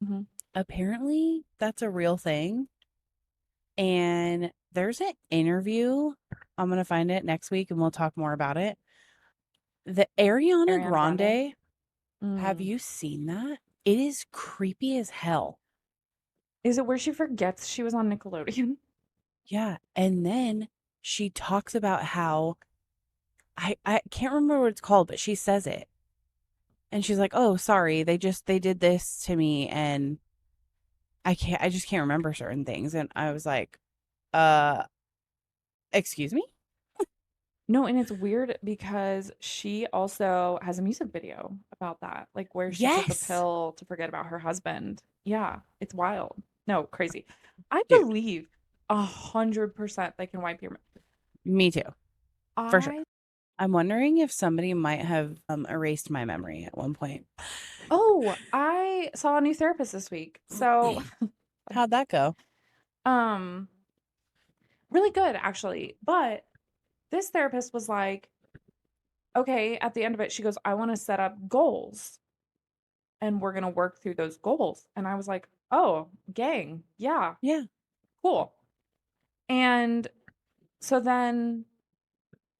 Hmm. apparently that's a real thing. And there's an interview. I'm gonna find it next week and we'll talk more about it. The Ariana Ariana Grande. Grande, have Mm. you seen that? It is creepy as hell. Is it where she forgets she was on Nickelodeon? Yeah. And then she talks about how I can't remember what it's called, but she says it. And she's like, "Oh, sorry. They did this to me and I just can't remember certain things." And I was like, "Uh, excuse me?" No, and it's weird because she also has a music video about that, like where she took a Yes. pill to forget about her husband. Yeah, it's wild. No, crazy. I Dude, believe 100% they can wipe your. me too. For sure. I I'm wondering if somebody might have erased my memory at one point. I saw a new therapist this week. So, How'd that go? um, really good actually. But this therapist was like, okay, at the end of it, she goes, I want to set up goals and we're going to work through those goals. And I was like, oh, gang. Yeah, Yeah. cool. And so then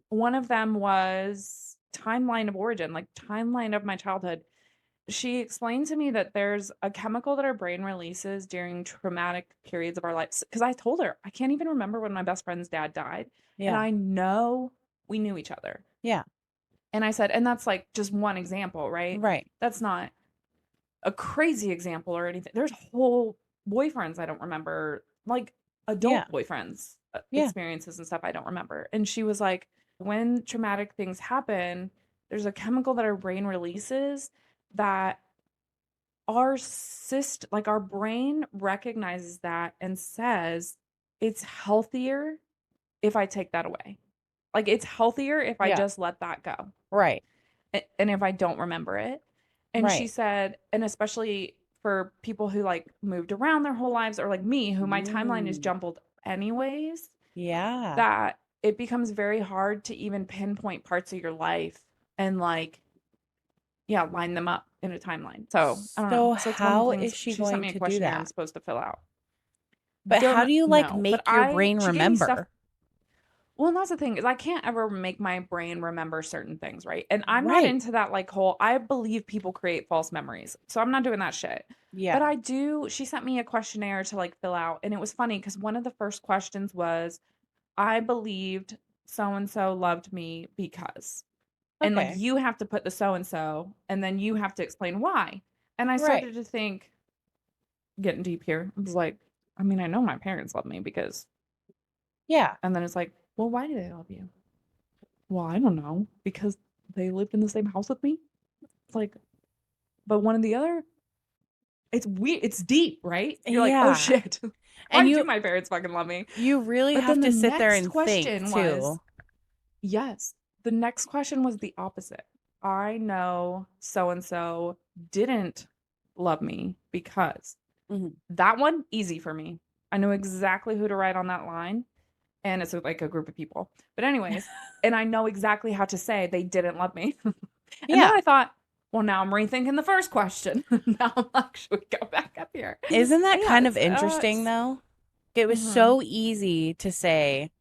one of them was timeline of origin, like timeline of my childhood. she explained to me that there's a chemical that our brain releases during traumatic periods of our lives. Because I told her, I can't even remember when my best friend's dad died. And Yeah. I know we knew each other. Yeah. And I said, and that's like just one example, right? Right. That's not a crazy example or anything. There's whole boyfriends I don't remember, like Yeah. adult boyfriends, Yeah. experiences and stuff I don't remember. And she was like, when traumatic things happen, there's a chemical that our brain releases that like our brain recognizes that and says it's healthier if I take that away. Like it's healthier if I Yeah. just let that go Right. and if I don't remember it. And she Right. said, and especially for people who like moved around their whole lives or like me, who my timeline is Mm. jumbled anyways, Yeah. that it becomes very hard to even pinpoint parts of your life and like, yeah, line them up in a timeline. So I don't know. So So it's one of the how is things she she sent going me a to do questionnaire I'm that? supposed to fill out. But how Don't do you like know, but make your brain she gave me stuff. remember? Well, and that's the thing is I can't ever make my brain remember certain things, right? And I'm not Right. into that like whole I believe people create false memories. So I'm not doing that shit. But Yeah. I do she sent me a questionnaire to like fill out and it was funny because one of the first questions was I believed so and so loved me because and like Okay. you have to put the so and then you have to explain why. And I Right. started to think getting deep here. I was like, I mean, I know my parents love me because Yeah. and then it's like, well, why do they love you? Well, I don't know, because they lived in the same house with me. It's like, but one of the other, it's weird. It's deep, right? You're like, oh Yeah. shit. And Why do my parents fucking love me? you really But have then the to sit there next and think question was, too. yes, the next question was the opposite. I know so and so didn't love me because Mhm. that one, easy for me. I know exactly who to write on that line. And it's like a group of people. But anyways, and I know exactly how to say they didn't love me. And then Yeah. I thought, well, now I'm rethinking the first question. Now I'm like, should we go back up here? Isn't And that yeah, kind of interesting it's though? It was mhm. so easy to say,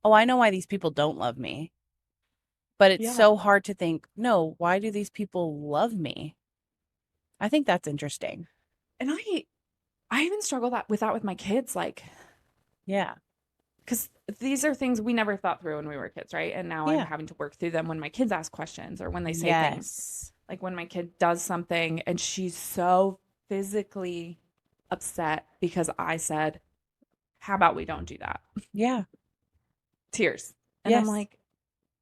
"Oh, I know why these people don't love me." But it's Yeah. so hard to think, "No, why do these people love me?" I think that's interesting. And I even struggle with that with my kids, like, Yeah. because these are things we never thought through when we were kids, right? And now I'm Yeah. having to work through them when my kids ask questions or when they say things. Yes. Like when my kid does something and she's so physically upset because I said, how about we don't do that? Yeah. Tears. And I'm Yes. like,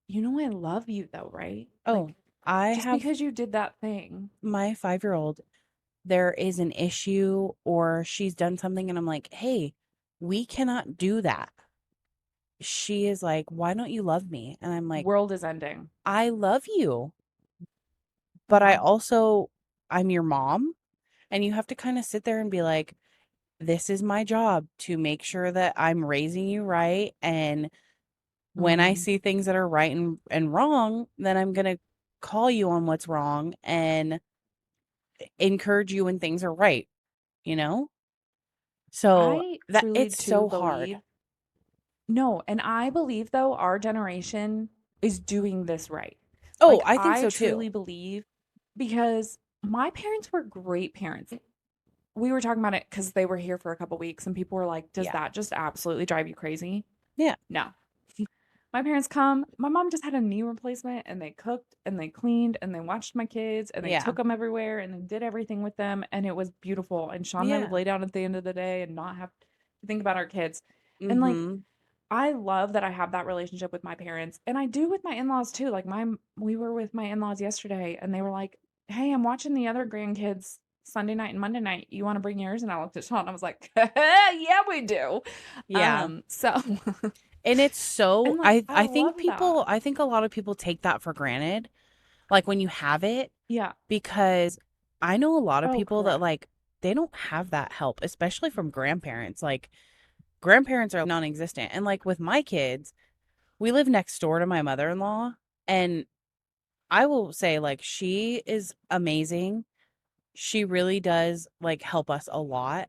you know, I love you though, right? Oh, Like, I just have because you did that thing. my 5-year-old, there is an issue or she's done something and I'm like, "Hey, we cannot do that." She is like, "Why don't you love me?" And I'm like, World is ending. "I love you, but Uh-huh. I'm your mom." And you have to kind of sit there and be like, "This is my job to make sure that I'm raising you right. And when I Mm-hmm. see things that are right and wrong, then I'm going to call you on what's wrong and encourage you when things are right, you know?" So I that truly it's too so hard. believe, no, and I believe though our generation is doing this right. Oh, Like I think I so too. truly believe because my parents were great parents. We were talking about it because they were here for a couple weeks and people were like, does Yeah. that just absolutely drive you crazy? Yeah. No. My parents come. My mom just had a knee replacement and they cooked and they cleaned and they watched my kids and they Yeah. took them everywhere and they did everything with them and it was beautiful. And Sean and I would Yeah. lay down at the end of the day and not have to think about our kids. And like Mhm. I love that I have that relationship with my parents and I do with my in-laws too. Like my we were with my in-laws yesterday and they were like, "Hey, I'm watching the other grandkids Sunday night and Monday night. You want to bring yours?" And I looked at Sean and I was like, "Yeah, we do." Yeah. So And it's and so like I I think love that. I think a lot of people take that for granted, like when you have it, Yeah. because I know a lot of Oh, people that correct. like they don't have that help, especially from grandparents. Like grandparents are non-existent. And like with my kids, we live next door to my mother-in-law, and I will say like she is amazing. She really does like help us a lot.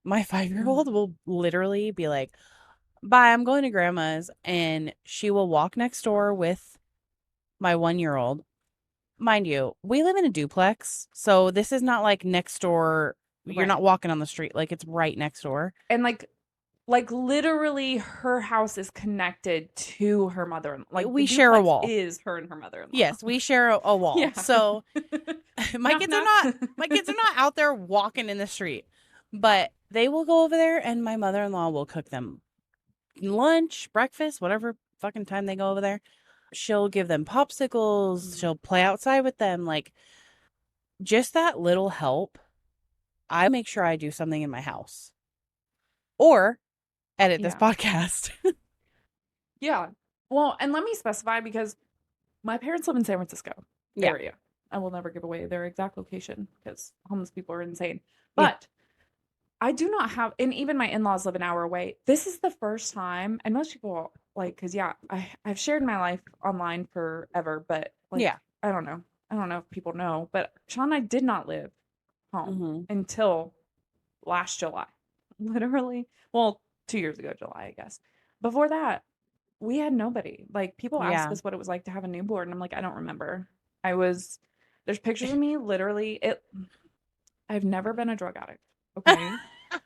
My 5-year-old Mhm. will literally be like, "Bye, I'm going to grandma's." And she will walk next door with my 1-year-old mind you, we live in a duplex, so this is not like next door. You're Right. not walking on the street, like it's right next door. And like literally her house is connected to her mother. Like the We share a duplex wall. is her and her mother-in-law. Yes, we share a wall. Yeah. So my Knock kids are knock. not out there walking in the street, but they will go over there and my mother-in-law will cook them lunch, breakfast, whatever fucking time they go over there. She'll give them popsicles, she'll play outside with them, like just that little help. I make sure I do something in my house or edit this Yeah. podcast. Yeah. Well, and let me specify because my parents live in San Francisco Yeah. area. I will never give away their exact location because homeless people are insane. Yeah. But I do not have, and even my in-laws live an hour away. This is the first time, and most people like, because yeah, I've shared my life online forever, but like, Yeah. I don't know. I don't know if people know, but Sean and I did not live home Mm-hmm. until last July. Literally, well, 2 years ago, July, I guess. Before that, we had nobody. Like people ask Yeah. us what it was like to have a newborn, and I'm like, I don't remember. I was there's pictures of me literally it I've never been a drug addict. Okay.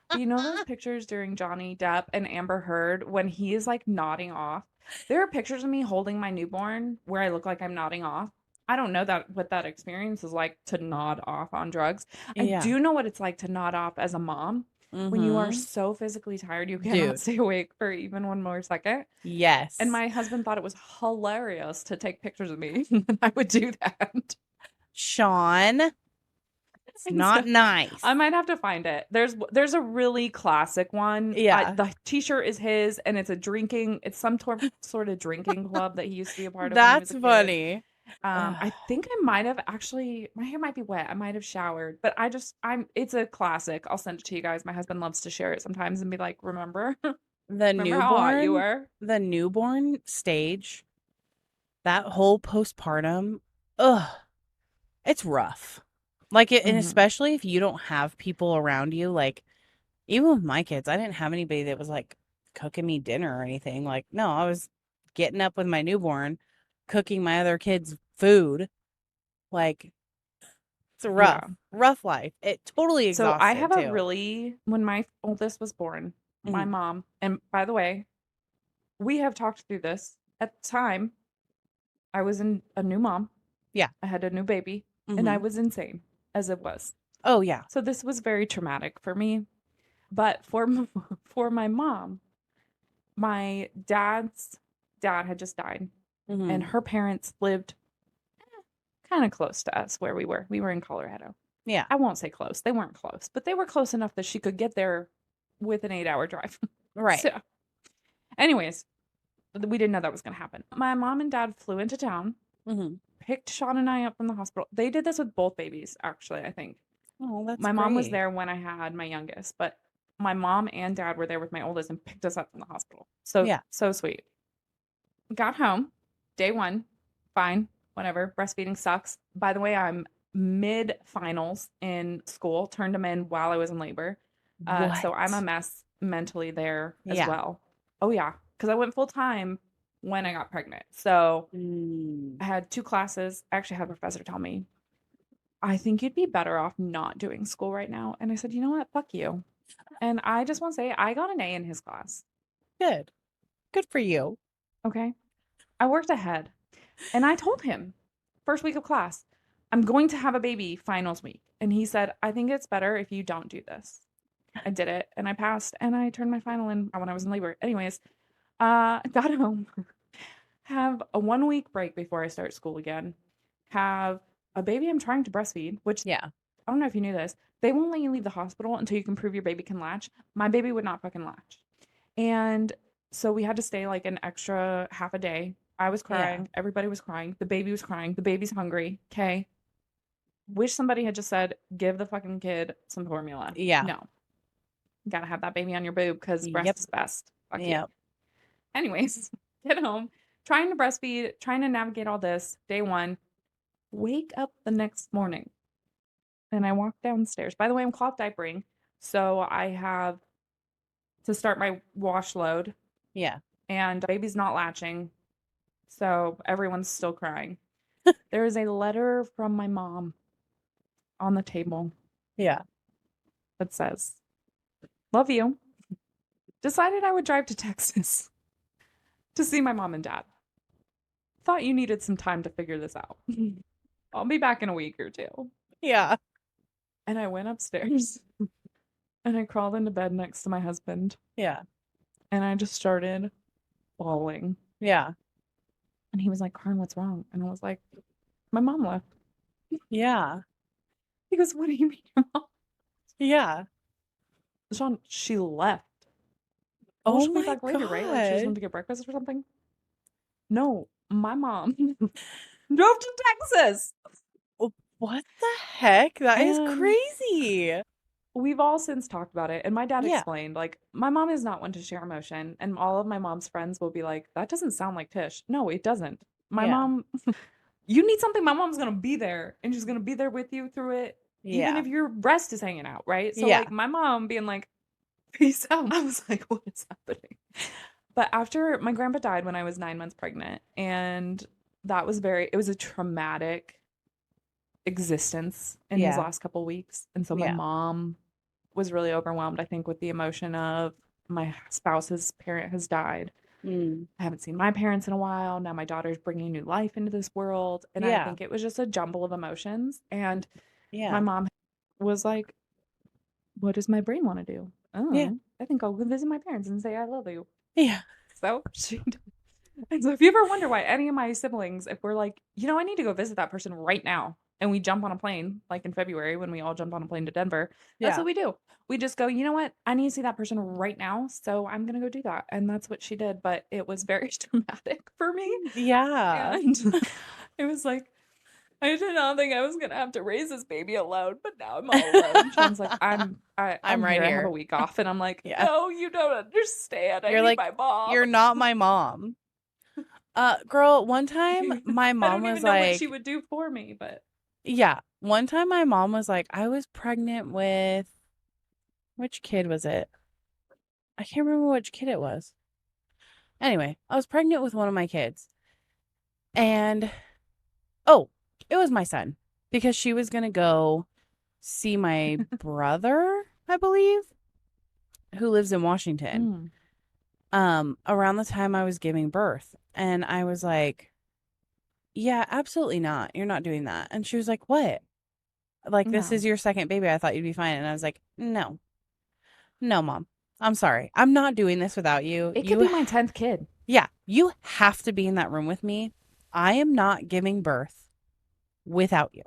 But you know those pictures during Johnny Depp and Amber Heard when he is like nodding off? There are pictures of me holding my newborn where I look like I'm nodding off. I don't know that what that experience is like to nod off on drugs. I Yeah. do know what it's like to nod off as a mom when you are Mm-hmm. so physically tired you cannot Dude. stay awake for even one more second. And Yes. my husband thought it was hilarious to take pictures of me and I would do that. Sean, it's And not so nice. I might have to find it. There's a really classic one. Yeah. The t-shirt is his and it's a drinking, it's some sort of drinking club that he used to be a part of when he was That's a kid. funny. I think I might have actually my hair might be wet. I might have showered, but I'm it's a classic. I'll send it to you guys. My husband loves to share it sometimes and be like, "Remember? The Remember how hot you newborn, were?" the newborn stage, that whole postpartum, ugh, it's rough. Like it, and Mhm. especially if you don't have people around you, like even with my kids, I didn't have anybody that was like cooking me dinner or anything. Like, no, I was getting up with my newborn, cooking my other kids food. Like, it's a Yeah. rough life. It totally So I exhausted have a too. really when my oldest was born, my Hmm. mom, and by the way, we have talked through this. At the time, I was a new mom. Yeah. I had a new baby, and I Hmm. was insane as it was. Oh yeah. So this was very traumatic for me. But for my mom, my dad's dad had just died, and Hmm. her parents lived kind of close to us where we were. We were in Colorado. Yeah. I won't say close. They weren't close, but they were close enough that she could get there with an 8-hour drive. Right. So, anyways, we didn't know that was going to happen. My mom and dad flew into town, Hmm. picked Sean and I up from the hospital. They did this with both babies, actually, I think. Oh, that's My mom was great. there when I had my youngest, but my mom and dad were there with my oldest and picked us up from the hospital. So, Yeah. so sweet. Got home, day one, fine, whatever. Breastfeeding sucks. By the way, I'm mid finals in school, turned them in while I was in labor. So I'm a What? mess mentally there as Yeah. well. Oh, yeah. Because I went full time when I got pregnant. So Mm. I had two classes. I actually had a professor tell me, I think you'd be better off not doing school right now. And I said, you know what? Fuck you. And I just want to say I got an A in his class. Good. Good for you. Okay. I worked ahead. And I told him, first week of class, I'm going to have a baby finals week. And he said, I think it's better if you don't do this. I did it and I passed and I turned my final in when I was in labor. Anyways, got home, have a 1 week break before I start school again, have a baby I'm trying to breastfeed, which Yeah. I don't know if you knew this. They won't let you leave the hospital until you can prove your baby can latch. My baby would not fucking latch. And so we had to stay like an extra half a day. I was Yeah. crying. Everybody was crying. The baby was crying. The baby's hungry. Okay. Wish somebody had just said, give the fucking kid some formula. Yeah. No. Gotta have that baby on your boob because breast Yep. is best. Fuck you. Yep. Anyways, get home, trying to breastfeed, trying to navigate all this. Day one, wake up the next morning and I walk downstairs. By the way, I'm cloth diapering. So I have to start my wash load Yeah. and baby's not latching. So everyone's still crying. There is a letter from my mom on the table Yeah. that says, "Love you. Decided I would drive to Texas to see my mom and dad. Thought you needed some time to figure this out. I'll be back in a week or two." Yeah. And I went upstairs and I crawled into bed next to my husband Yeah. and I just started bawling. Yeah. And he was like, "Karen, what's wrong?" And I was like, "My mom left." Yeah. He goes, "What do you mean your mom?" Yeah. Sean, she left. Well, Oh she'll be my back later, right? Like she just God. went to get breakfast or something. No, my mom drove to Texas. What the heck? That is And crazy. we've all since talked about it. And my dad Yeah. explained, like, my mom is not one to share emotion. And all of my mom's friends will be like, "That doesn't sound like Tish." No, it doesn't. My Yeah. mom, you need something, my mom's gonna be there and she's gonna be there with you through it, even Yeah. if your breast is hanging out, right? So, Yeah. like, my mom being like, "Peace out." I was like, "What is happening?" But after my grandpa died when I was 9 months pregnant, and that was it was a traumatic existence in his Yeah. last couple weeks. And so my Yeah. mom was really overwhelmed, I think, with the emotion of my spouse's parent has died. Mm. I haven't seen my parents in a while. Now my daughter's bringing new life into this world. And I Yeah. think it was just a jumble of emotions. And my Yeah. mom was like, "What does my brain want to do? Yeah. Oh, I think I'll go visit my parents and say I love you." Yeah. So she And so if you ever wonder why any of my siblings, if we're like, I need to go visit that person right now, and we jump on a plane, like in February when we all jumped on a plane to Denver, that's Yeah. what we do. We just go, "You know what? I need to see that person right now, so I'm gonna go do that." And that's what she did, but it was very traumatic for me. Yeah. And it was like, I did not think I was gonna have to raise this baby alone, but now I'm all alone. Sean's like, I'm I'm right here. I have a here. week off, and I'm like, Yeah. "No, you don't understand. I You're need like, my mom." you're not my mom. Girl, one time my I mom don't was even know what she like, would do for me, but yeah, one time my mom was like, I was pregnant with, which kid was it? I can't remember which kid it was. Anyway, I was pregnant with one of my kids. And, oh, it was my son because she was going to go see my brother, I believe, who lives in Washington, mm, around the time I was giving birth. And I was like, yeah, absolutely not. You're not doing that. And she was like, what? Like, this no. is your second baby. I thought you'd be fine. And I was like, no, no, mom. I'm sorry. I'm not doing this without you. It could be my 10th kid. Yeah, you have to be in that room with me. I am not giving birth without you.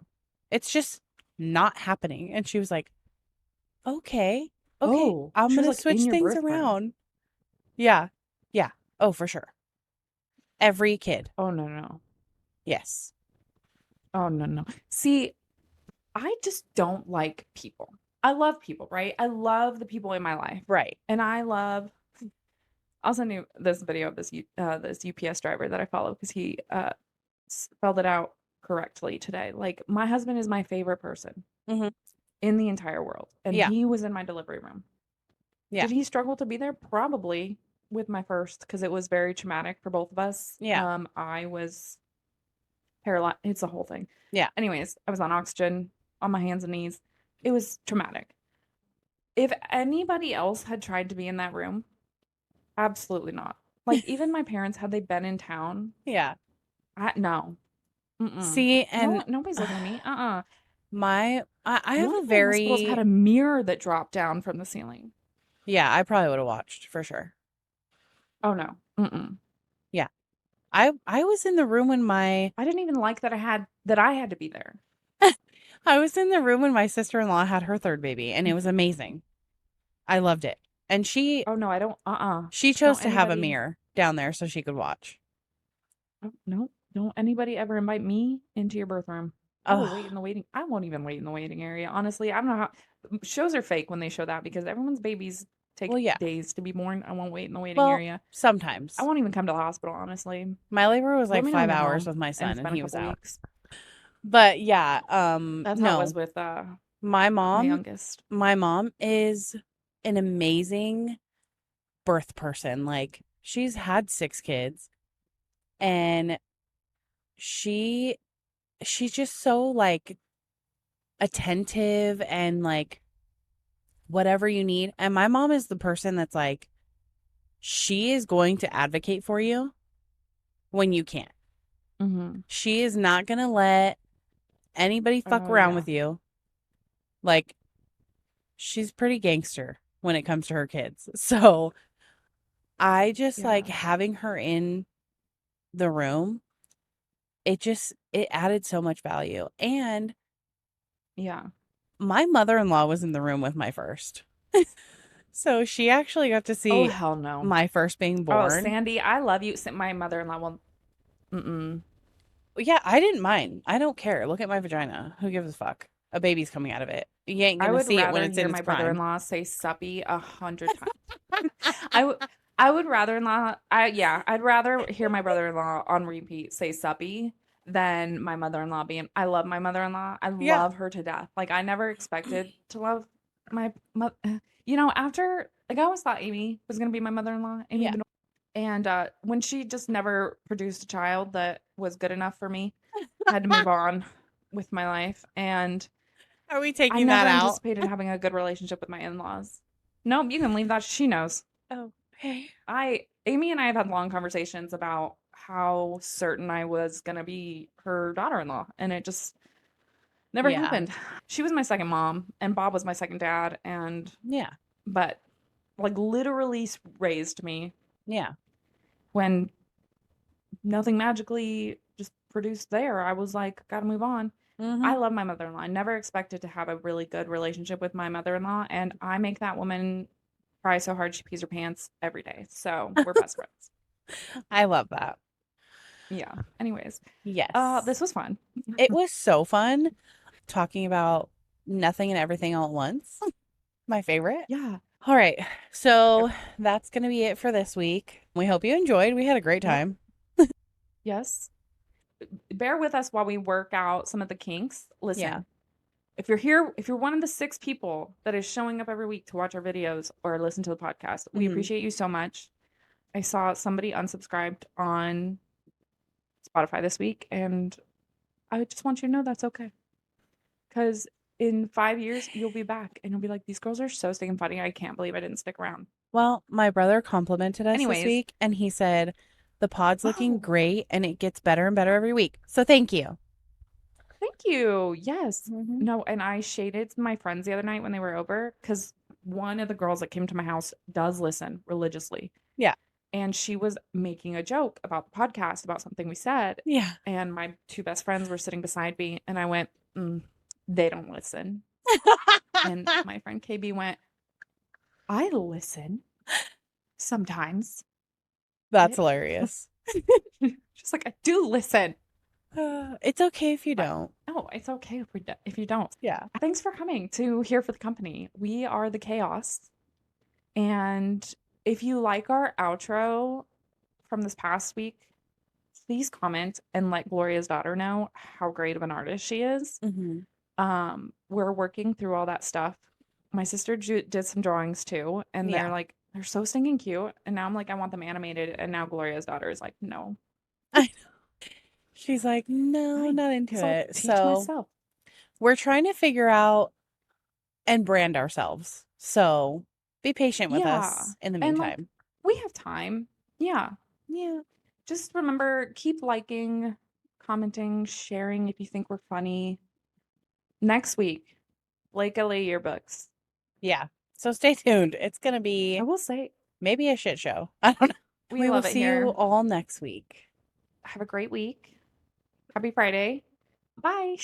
It's just not happening. And she was like, okay, okay, Oh, I'm she going was to like in switch your things birth room. around. Yeah, yeah. Oh, for sure. Every kid. Oh, no, no. Yes. Oh, no, no. See, I just don't like people. I love people, right? I love the people in my life. Right. And I'll send you this video of this UPS driver that I follow because he spelled it out correctly today. Like, my husband is my favorite person Hmm. in the entire world, and Yeah. he was in my delivery room. Yeah. Did he struggle to be there? Probably with my first, because it was very traumatic for both of us. Yeah. I was paralyzed. It's a whole thing. Yeah. Anyways, I was on oxygen on my hands and knees. It was traumatic. If anybody else had tried to be in that room, absolutely not. Like, even my parents, had they been in town, Yeah. no. Mm-mm. See, No and one, nobody's looking at me. Uh-uh. I have One a of my hospitals had very, a mirror that dropped down from the ceiling. yeah, I probably would have watched for sure. Oh no. Mm-mm. Yeah. I was in the room when I didn't even like that I had to be there. I was in the room when my sister-in-law had her third baby, and it was amazing. I loved it. And Oh no, I don't. she chose Don't to have a anybody. mirror down there so she could watch. Oh, no, don't anybody ever invite me into your birth room. I will wait Oh, in the waiting. I won't even wait in the waiting area. Honestly, I don't know how shows are fake when they show that because everyone's babies well, take yeah. days to be born. I won't wait in the waiting Well, area. I sometimes. won't even come to the hospital, honestly. My labor was Let like me know when 5 you're hours home with my and son it's and been a he was couple out. weeks. But yeah, That's how it was no. with My my mom, youngest. my mom is an amazing birth person. Like she's had 6 kids and she she's just so like attentive and like whatever you need. And my mom is the person that's like, she is going to advocate for you when you can't. Mm-hmm. She is not going to let anybody fuck Oh, around yeah. with you. Like, she's pretty gangster when it comes to her kids. So I just like Yeah. having her in the room. It added so much value. And Yeah. my mother-in-law was in the room with my first. So she actually got to Oh, see hell no. my first being Oh, born. Sandy, I love you. My mother-in-law will, mm-mm. Yeah, I didn't mind. I don't care. Look at my vagina. Who gives a fuck? A baby's coming out of it. You ain't I gonna would see it when rather it's in hear its my prime. brother-in-law say suppy 100 times. I would rather-in-law yeah, I'd rather hear my brother-in-law on repeat say suppy than my mother-in-law being I love my mother-in-law. I Yeah. love her to death. Like I never expected to love my after like I always thought Amy was gonna be my mother-in-law, Amy Yeah. Benoit. And when she just never produced a child that was good enough for me, I had to move on with my life. And Are we I taking never that out? anticipated having a good relationship with my in-laws. Nope, you can leave that. She knows. Oh, okay. Amy and I have had long conversations about how certain I was gonna be her daughter-in-law, and it just never Yeah. happened. She was my second mom, and Bob was my second dad, Yeah. but like literally raised me Yeah. when nothing magically just produced there. I was like, gotta move on. Mm-hmm. I love my mother-in-law. I never expected to have a really good relationship with my mother-in-law, and I make that woman cry so hard she pees her pants every day. So we're best friends. I love that. Yeah. Anyways, Yes. this was fun. It was so fun talking about nothing and everything all at once. My favorite. Yeah. All right. Yep. So that's going to be it for this week. We hope you enjoyed. We had a great Yep. time. Yes. Bear with us while we work out some of the kinks. Yeah. Listen, if you're here, if you're one of the 6 people that is showing up every week to watch our videos or listen to the podcast, we Hmm. appreciate you so much. I saw somebody unsubscribed on Spotify this week, and I just want you to know that's okay. Because in 5 years, you'll be back and you'll be like, these girls are so stinking funny. I can't believe I didn't stick around. Well, my brother complimented us this Anyways, week and he said, the pod's looking oh, great and it gets better and better every week. So thank you. thank you. Yes. Hmm. No, and I shaded my friends the other night when they were over because one of the girls that came to my house does listen religiously. Yeah. And she was making a joke about the podcast, about something we said. Yeah. And my 2 best friends were sitting beside me, and I went, they don't listen. And my friend KB went, I listen sometimes. That's Bitch. hilarious. She's like, I do listen. It's okay if you But don't. no, it's okay if you don't. Yeah. Thanks for coming to Here for the Company. We are the chaos. And if you like our outro from this past week, please comment and let Gloria's daughter know how great of an artist she is. Hmm. We're working through all that stuff. My sister did some drawings too, and Yeah. they're so stinking cute. And now I'm like, I want them animated. And now Gloria's daughter is like, no, I, she's like, no, fine, not I into guess I'll it. teach So myself. we're trying to figure out and brand ourselves. So be patient with Yeah, us in the and like meantime. we have time. Yeah, Yeah. just remember, keep liking, commenting, sharing if you think we're funny. Next week, Blake LA yearbooks. Yeah. So stay tuned. It's going to I be will say, maybe a shit show. I don't know. we We will love it see you here. all next week. Have a great week. Happy Friday. Bye.